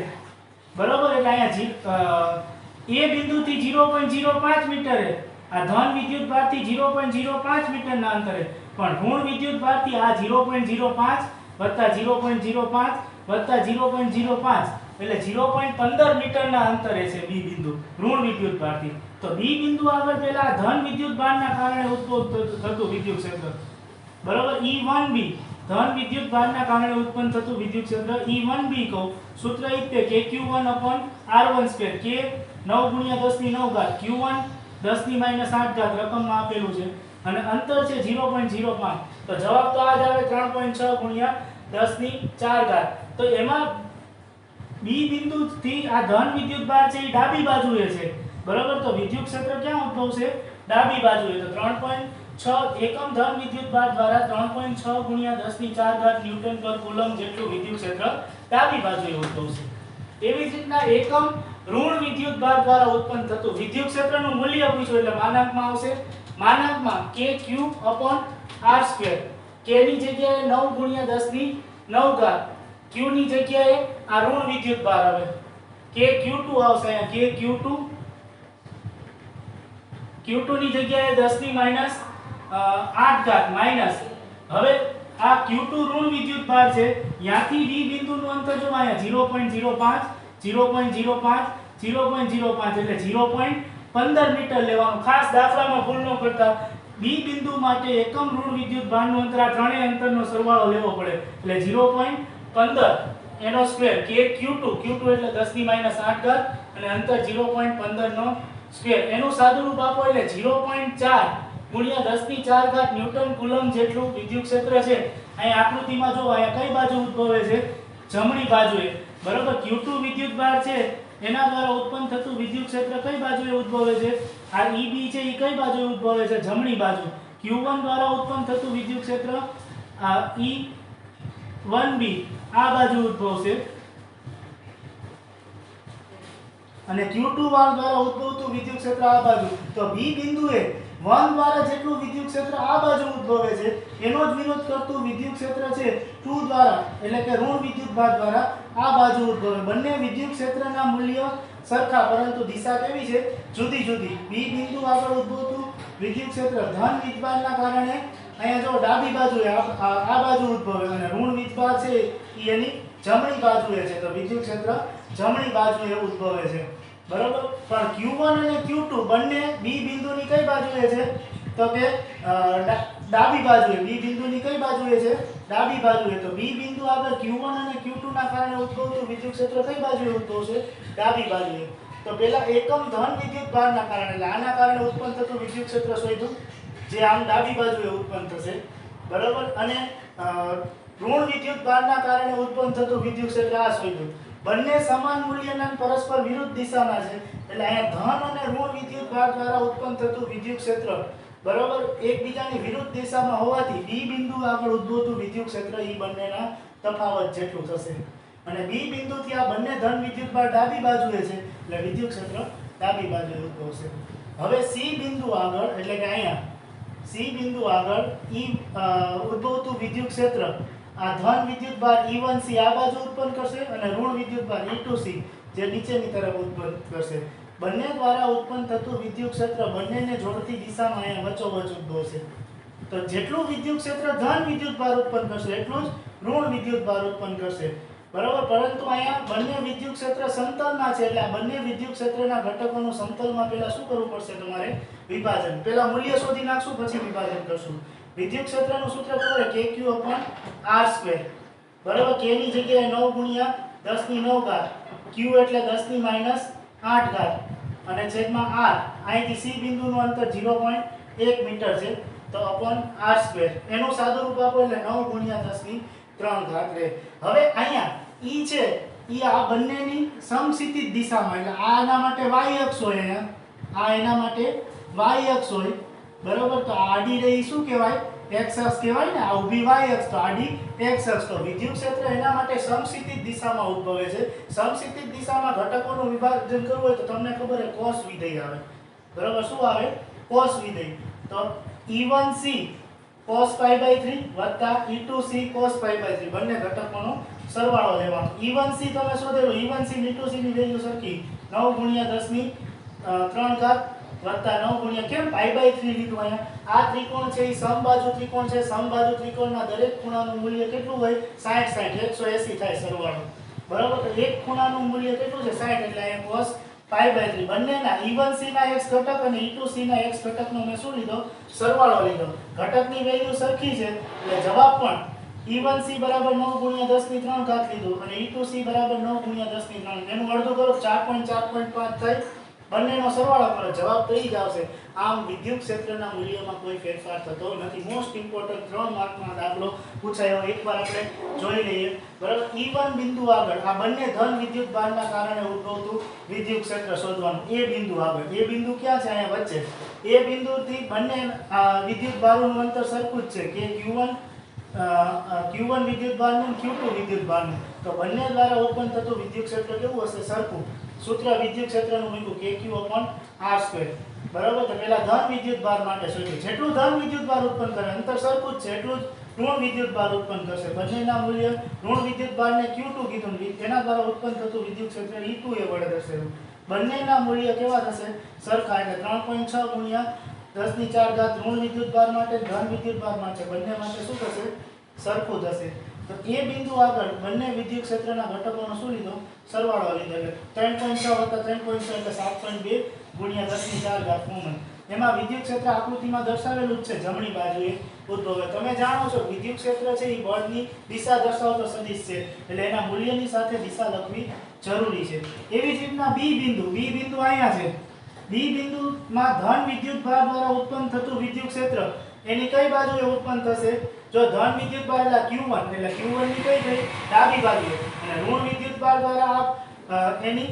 બરોબર એટલે અહીંયા એ બિંદુથી 0.05 મીટરે આ ધન વિદ્યુત ભારથી 0.05 મીટરના અંતરે પણ ઋણ વિદ્યુત ભારથી આ 0.05 વત્તા 0.05 વત્તા 0.05 એટલે 0.15 મીટરના અંતરે છે બી બિંદુ ઋણ વિદ્યુત ભારથી. તો બી બિંદુ આગળ પહેલા ધન વિદ્યુત ભારના કારણે ઉદ્ભવ થતું વિદ્યુત ક્ષેત્ર બરોબર E1b ધન વિદ્યુત ભારના કારણે ઉત્પન્ન થતું વિદ્યુત ક્ષેત્ર E1b કહું. સૂત્ર એ જ છે KQ1/R12 K 9 ગુણ્યા 10⁹ Q1 10⁻8 રકમમાં આપેલું છે અને અંતર છે 0.05. તો જવાબ તો આ જ આવે 3.6 ગુણ્યા 10⁴. તો એમાં બી બિંદુથી આ ધન વિદ્યુત ભાર છે એ ડાબી બાજુએ છે બરાબર. તો વિદ્યુત ક્ષેત્ર ક્યાં ઉદ્ભવશે? ડાબી બાજુએ. તો 3.6 એકમ ધન વિદ્યુત ભાર દ્વારા 3.6 ગુણ્યા 10⁴ ન્યૂટન પર કુલમ જેટલું વિદ્યુત ક્ષેત્ર ડાબી બાજુએ ઉદ્ભવશે. એવી જ રીતના એકમ ઋણ વિદ્યુત ભાર દ્વારા ઉત્પન્ન થતું વિદ્યુત ક્ષેત્રનું મૂલ્ય પૂછ્યું એટલે માનાંકમાં આવશે માનાંકમાં KQ/R². K ની જગ્યાએ 9 ગુણ્યા 10⁹ Q ની જગ્યાએ આ ઋણ વિદ્યુત ભાર આવે KQ2 આવશે અહીંયા Q2 ની જગ્યાએ 10⁻8 માઈનસ. હવે આ Q2 ઋણ વિદ્યુત ભાર છે ત્યાંથી બી બિંદુનું અંતર જો અહીંયા 0.05 0.05 0.05 એટલે 0.15 મીટર લેવાનું. ખાસ દાખલામાં ભૂલ ન કરતા બી બિંદુ માટે એકમ ઋણ વિદ્યુત ભારનું અંતર આ ત્રણેય અંતરનો સરવાળો લેવો પડે એટલે 0.15 એનો સ્ક્વેર KQ2 Q2 એટલે 10⁻8 અને અંતર 0.15 નો સ્ક્વેર એનું સાદુરૂપ આપો એટલે 0.4 ગુણ્યા 10⁴ ન્યૂટન કુલમ જેટલું વિદ્યુત ક્ષેત્ર છે. અહીં આકૃતિમાં જો અહીંયા કઈ બાજુ ઉદ્ભવે છે? જમણી બાજુએ બરાબર. Q2 વિદ્યુત ભાર છે એના દ્વારા ઉત્પન્ન થતું વિદ્યુત ક્ષેત્ર કઈ બાજુએ ઉદ્ભવે છે? આ EB છે એ કઈ બાજુએ ઉદ્ભવે છે? જમણી બાજુ. Q1 દ્વારા ઉત્પન્ન થતું વિદ્યુત ક્ષેત્ર આ E1b આ બાજુ ઉદ્ભવશે અને Q2 દ્વારા ઉદ્ભવતું વિદ્યુત ક્ષેત્ર આ બાજુ. તો બી બિંદુએ 1 દ્વારા જેટલું વિદ્યુત ક્ષેત્ર આ બાજુ ઉદ્ભવે છે એનો જ વિરોધ કરતું વિદ્યુત ક્ષેત્ર છે 2 દ્વારા એટલે કે ઋણ વિદ્યુત ભાર દ્વારા આ બાજુ ઉદ્ભવે. બંને વિદ્યુત ક્ષેત્રના મૂલ્ય સરખા પરંતુ દિશા કેવી છે? જુદી જુદી. બી બિંદુ આગળ ઉદ્ભવતું વિદ્યુત ક્ષેત્ર ધન વીજભારના કારણે અહીંયા જો ડાબી બાજુએ આ બાજુ ઉદ્ભવે અને ઋણ વીજભાર છે એ એની જમણી બાજુએ છે. તો વિદ્યુત ક્ષેત્ર જમણી બાજુએ ઉદ્ભવે છે બરાબર. પણ Q1 અને Q2 બંને બી બિંદુની કઈ બાજુએ છે? તો કે ડાબી બાજુએ. બી બિંદુની કઈ બાજુએ છે? ડાબી બાજુએ. તો બી બિંદુ આગળ Q1 અને Q2 ના કારણે ઉદ્ભવતું વિદ્યુત ક્ષેત્ર કઈ બાજુએ ઉદ્ભવશે? ડાબી બાજુએ. તો પહેલા એકમ ધન વિદ્યુત ભારના કારણે એટલે આના કારણે ઉત્પન્ન થતું વિદ્યુત ક્ષેત્ર શોધ્યું જે આમ ડાબી બાજુએ ઉત્પન્ન થશે બરાબર. અને ઋણ વિદ્યુત ભારના કારણે ઉત્પન્ન થતું વિદ્યુત ક્ષેત્ર આ શોધ્યું. બંને સમાન મૂલ્યના પરસ્પર વિરુદ્ધ દિશાના છે એટલે અહીંયા ધન અને ઋણ વિદ્યુત ભાર દ્વારા ઉત્પન્ન થતું વિદ્યુત ક્ષેત્ર બરાબર એકબીજાની વિરુદ્ધ દિશામાં હોવાથી બી બિંદુ આગળ ઉદ્ભવતું વિદ્યુત ક્ષેત્ર એ બંનેના તફાવત જેટલું થશે. અને બી બિંદુથી આ બંને ધન વિદ્યુત ભાર ડાબી બાજુએ છે એટલે વિદ્યુત ક્ષેત્ર ડાબી બાજુએ ઉદ્ભવશે. હવે સી બિંદુ આગળ એટલે કે અહીંયા સી બિંદુ આગળ ઉદ્ભવતું વિદ્યુત ક્ષેત્ર આ ધન વિદ્યુતભાર E1C આ બાજુ ઉત્પન્ન કરશે અને ઋણ વિદ્યુતભાર E2C જે નીચેની તરફ ઉત્પન્ન કરશે. બંને દ્વારા ઉત્પન્ન થતું વિદ્યુત ક્ષેત્ર બંનેને જોડતી દિશામાં અહીંયા વચ્ચોવચ્ચ ઉદ્ભવશે. તો જેટલું વિદ્યુત ક્ષેત્ર ધન વિદ્યુતભાર ઉત્પન્ન કરશે એટલું જ ઋણ વિદ્યુતભાર ઉત્પન્ન કરશે. બરાબર. પરંતુ અહીંયા બંને વિદ્યુત ક્ષેત્ર સમતલમાં છે એટલે આ બંને વિદ્યુત ક્ષેત્રના ઘટકોનું સમતલમાં પહેલા શું કરવું પડશે તમારે? વિભાજન. પહેલા મૂલ્ય શોધી નાખશું પછી વિભાજન કરશું. વિદ્યુત ક્ષેત્રનું સૂત્ર ખબર છે KQ/R². બરાબર. K ની જગ્યાએ 9 ગુણ્યા 10⁹ ઘાત, Q એટલે 10⁻8 ઘાત અને છેદમાં R. અહીંથી C બિંદુનું અંતર 0.1 મીટર છે તો /R². એનું સાદું રૂપ આપો એટલે 9 ગુણ્યા 10⁻³ ઘાત રહે. હવે અહીંયા E છે એ આ બંનેની સમક્ષિતિજ દિશામાં એટલે આ એના માટે y અક્ષ હોય, અહીંયા આ એના માટે y અક્ષ હોય. બરોબર. તો આડી રહી શું કહેવાય? x અક્ષ કહેવાય ને. આ ઊભી y અક્ષ તો આડી x અક્ષ. તો વિદ્યુત ક્ષેત્ર એના માટે સમક્ષિતિજ દિશામાં ઉદ્ભવે છે. સમક્ષિતિજ દિશામાં ઘટકોનું વિભાજન કરવું હોય તો તમને ખબર છે cos વિધેય આવે. બરોબર. શું આવે? cos વિધેય. તો E1C cos π/3 વત્તા E2C cos π/3 બંને ઘટકોનો સરવાળો લેવાનો. E1C તમે શોધેલું. E1C અને E2C ની વેલ્યુ સરખી 9 ગુણ્યા 10⁻³ ઘાત વત્તા 9 ગુણ્યા કેમ π/3 લીધું અહીંયા? આ ત્રિકોણ છે એ સમબાજુ ત્રિકોણ છે. સમબાજુ ત્રિકોણના દરેક ખૂણાનું મૂલ્ય કેટલું હોય? 60 180 થાય સરવાળો. બરાબર. તો એક ખૂણાનું મૂલ્ય કેટલું છે? 60 એટલે અહીંયા cos π/3 બંનેના E1C ના x ઘટક અને E2C ના x ઘટકનો મેં શું લીધો? સરવાળો લીધો. ઘટકની વેલ્યુ સરખી છે એટલે જવાબ પણ E1C બરાબર 9 ગુણ્યા 10⁻³ ઘાત લીધું અને E2C બરાબર 9 ગુણ્યા 10⁻³ એનું અડધું કરો 4.5 થાય. બંનેનો સરવાળો કરો જવાબ તો એ જ આવશે. આમ વિદ્યુત ક્ષેત્રના મૂલ્યમાં કોઈ ફેરફાર થતો નથી. મોસ્ટ ઇમ્પોર્ટન્ટ 3 માર્કનો દાખલો પૂછાયો. એકવાર આપણે જોઈ લઈએ. બરાબર. E1 બિંદુ આગળ આ બંને ધન વિદ્યુત ભારના કારણે ઉદ્ભવતું વિદ્યુત ક્ષેત્ર શોધવાનું. એ બિંદુ આગળ. એ બિંદુ ક્યાં છે? અહીંયા વચ્ચે. એ બિંદુથી બંને વિદ્યુત ભારોનું અંતર સરખું જ છે કે Q1 વિદ્યુત ભારનું Q2 વિદ્યુત ભારનું. તો બંને દ્વારા ઉત્પન્ન થતું વિદ્યુત ક્ષેત્ર કેવું હશે? સરખું. સૂત્ર વિદ્યુત ક્ષેત્રનું મૂક્યું KQ/R². બરાબર. તો પહેલા ધન વિદ્યુત ભાર માટે શોધ્યું. જેટલું ધન વિદ્યુત ભાર ઉત્પન્ન કરે અંતર સરખું જ છે એટલું જ ઋણ વિદ્યુત ભાર ઉત્પન્ન કરશે. બંનેના મૂલ્ય ઋણ વિદ્યુત ભારને Q2 કીધું તેના દ્વારા ઉત્પન્ન થતું વિદ્યુત ક્ષેત્ર E2 એ વડે દર્શાવ્યું. બંનેના મૂલ્ય કેવા થશે? સરખા. એટલે 3.6 ગુણ્યા 10⁴ ઘાત ઋણ વિદ્યુત ભાર માટે ધન વિદ્યુત ભાર માટે બંને માટે શું થશે? સરખું થશે. તો એ બિંદુ આગળ બંને વિદ્યુત ક્ષેત્રના ઘટકોનો શું લીધો? સરવાળો લીધો. એટલે 3.6 વત્તા 3.6 એટલે 7.2 ગુણ્યા 10⁴ ઘાત કોમન. એમાં વિદ્યુત ક્ષેત્ર આકૃતિમાં દર્શાવેલું જ છે જમણી બાજુએ ઉદ્ભવે. તમે જાણો છો વિદ્યુત ક્ષેત્ર છે એ બળની દિશા દર્શાવતો સદિશ છે એટલે એના મૂલ્યની સાથે દિશા લખવી જરૂરી છે. એવી જ રીતના બી બિંદુ અહીંયા છે. બી બિંદુમાં ધન વિદ્યુત ભાર દ્વારા ઉત્પન્ન થતું વિદ્યુત ક્ષેત્ર એની કઈ બાજુએ ઉત્પન્ન થશે? જો ધન વિદ્યુત ભાર એટલે Q1 એટલે Q1 ની કઈ થઈ? ડાબી બાજુએ. અને ઋણ વિદ્યુત ભાર દ્વારા એની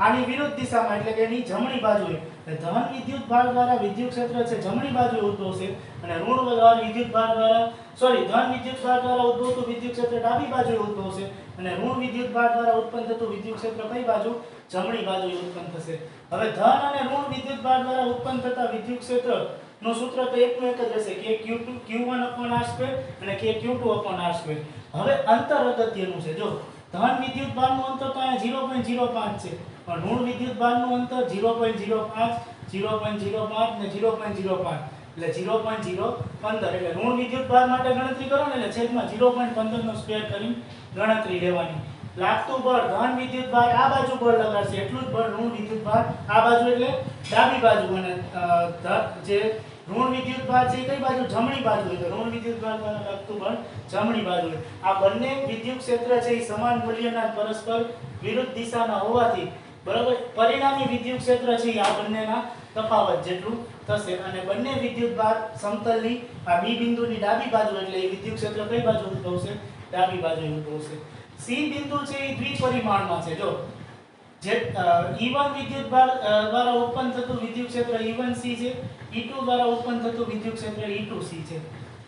આની વિરુદ્ધ દિશામાં એટલે કે એની જમણી બાજુએ. ધન વિદ્યુત ભાર દ્વારા વિદ્યુત ક્ષેત્ર છે જમણી બાજુએ ઉદ્ભવશે અને ધન વિદ્યુત ભાર દ્વારા ઉદ્ભવતું વિદ્યુત ક્ષેત્ર ડાબી બાજુએ ઉદ્ભવશે અને ઋણ વિદ્યુત ભાર દ્વારા ઉત્પન્ન થતું વિદ્યુત ક્ષેત્ર કઈ બાજુ? જમણી બાજુએ ઉત્પન્ન થશે. હવે ધન અને ઋણ વિદ્યુત ભાર દ્વારા ઉત્પન્ન થતા વિદ્યુત ક્ષેત્ર નું સૂત્ર તો એકનું એક જ રહેશે કે Q1/R² અને Q2/R². હવે અંતર અગત્યનું છે. જો ધન વિદ્યુત ભારનું અંતર તો અહીંયા 0.05 છે પણ ઋણ વિદ્યુત ભારનું અંતર 0.05 0.05 ને 0.05 એટલે 0.015 એટલે ઋણ વિદ્યુત ભાર માટે ગણતરી કરો ને એટલે છેદમાં 0.15 નો સ્ક્વેર કરીને ગણતરી લેવાની. લાગતું બળ ધન વિદ્યુત ભાર આ બાજુ બળ લગાડશે એટલું જ બળ ઋણ વિદ્યુત ભાર આ બાજુ એટલે ડાબી બાજુ અને જે ઋણ વિદ્યુત ભાર છે કઈ બાજુ? જમણી બાજુ. એટલે ઋણ વિદ્યુત ભાર દ્વારા લાગતું બળ જમણી બાજુ. આ બંને વિદ્યુત ક્ષેત્ર છે એ સમાન મૂલ્યના પરસ્પર વિરુદ્ધ દિશાના હોવાથી બરાબર પરિણામી વિદ્યુત ક્ષેત્ર છે એ આ બંનેના તફાવત જેટલું થશે અને બંને વિદ્યુત ભાર સમતલની આ બી બિંદુની ડાબી બાજુ એટલે એ વિદ્યુત ક્ષેત્ર કઈ બાજુ ઉદ્ભવશે? ડાબી બાજુ ઉદ્ભવશે. સી બિંદુ છે એ દ્વિપરિમાણમાં છે. જો જે E1 વિદ્યુત ભાર દ્વારા ઉત્પન્ન થતું વિદ્યુત ક્ષેત્ર E1C છે, E2 દ્વારા ઉત્પન્ન થતું વિદ્યુત ક્ષેત્ર E2C છે.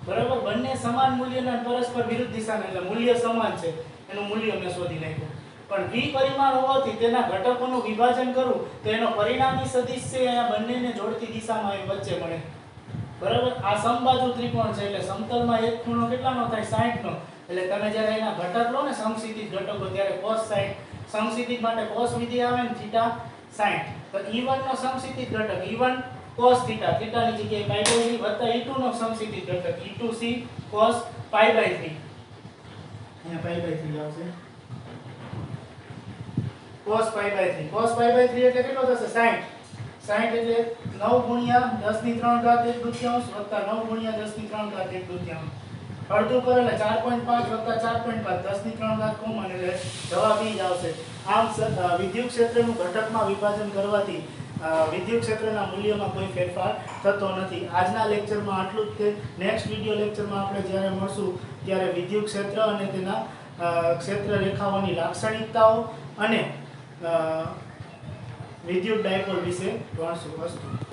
બરાબર. બંને સમાન મૂલ્યના પરસ્પર વિરુદ્ધ દિશાના એટલે મૂલ્ય સમાન છે એનું મૂલ્ય મેં શોધી નાખ્યું. પણ દ્વિપરિમાણ હોવાથી તેના ઘટકોનું વિભાજન કરું તો એનો પરિણામી સદિશ છે અહીંયા બંનેને જોડતી દિશામાં એ વચ્ચે મળે. બરાબર. આ સમબાજુ ત્રિકોણ છે એટલે સમતલમાં એક ખૂણો કેટલાનો થાય? 60 નો. એટલે તમે જ્યારે એના ઘટક લો ને સમસ્થિતિજ ઘટકો ત્યારે cos 60 સમસ્થિતિજ માટે cos વિધિ આવે ને θ 60 તો E1 નો સમસ્થિતિજ ઘટક E1 cos θ ની જગ્યાએ π/3 વત્તા E2 નો સમસ્થિતિજ ઘટક E2c cos π/3 અહીંયા π/3 આવશે cos π/3 cos π/3 એટલે કેટલો થશે 60 60 એટલે 9 ગુણ્યા 10 ની 3 ઘાત 1/2 વત્તા 9 ગુણ્યા 10 ની 3 ઘાત 1/2 અડધું કરો એટલે 4.5 વત્તા 4.5 10 ની 3 ઘાત કોમન એટલે જવાબ ઈ જ આવશે આમ વિદ્યુત ક્ષેત્રનું ઘટકમાં વિભાજન કરવાથી વિદ્યુત ક્ષેત્રના મૂલ્યમાં કોઈ ફેરફાર થતો નથી આજના લેક્ચરમાં આટલું જ છે નેક્સ્ટ વિડિયો લેક્ચરમાં આપણે જ્યારે મળશું ત્યારે વિદ્યુત ક્ષેત્ર અને તેના ક્ષેત્ર રેખાઓની લાક્ષણિકતાઓ અને વિદ્યુત ડાયપોલ વિશે ભણશું.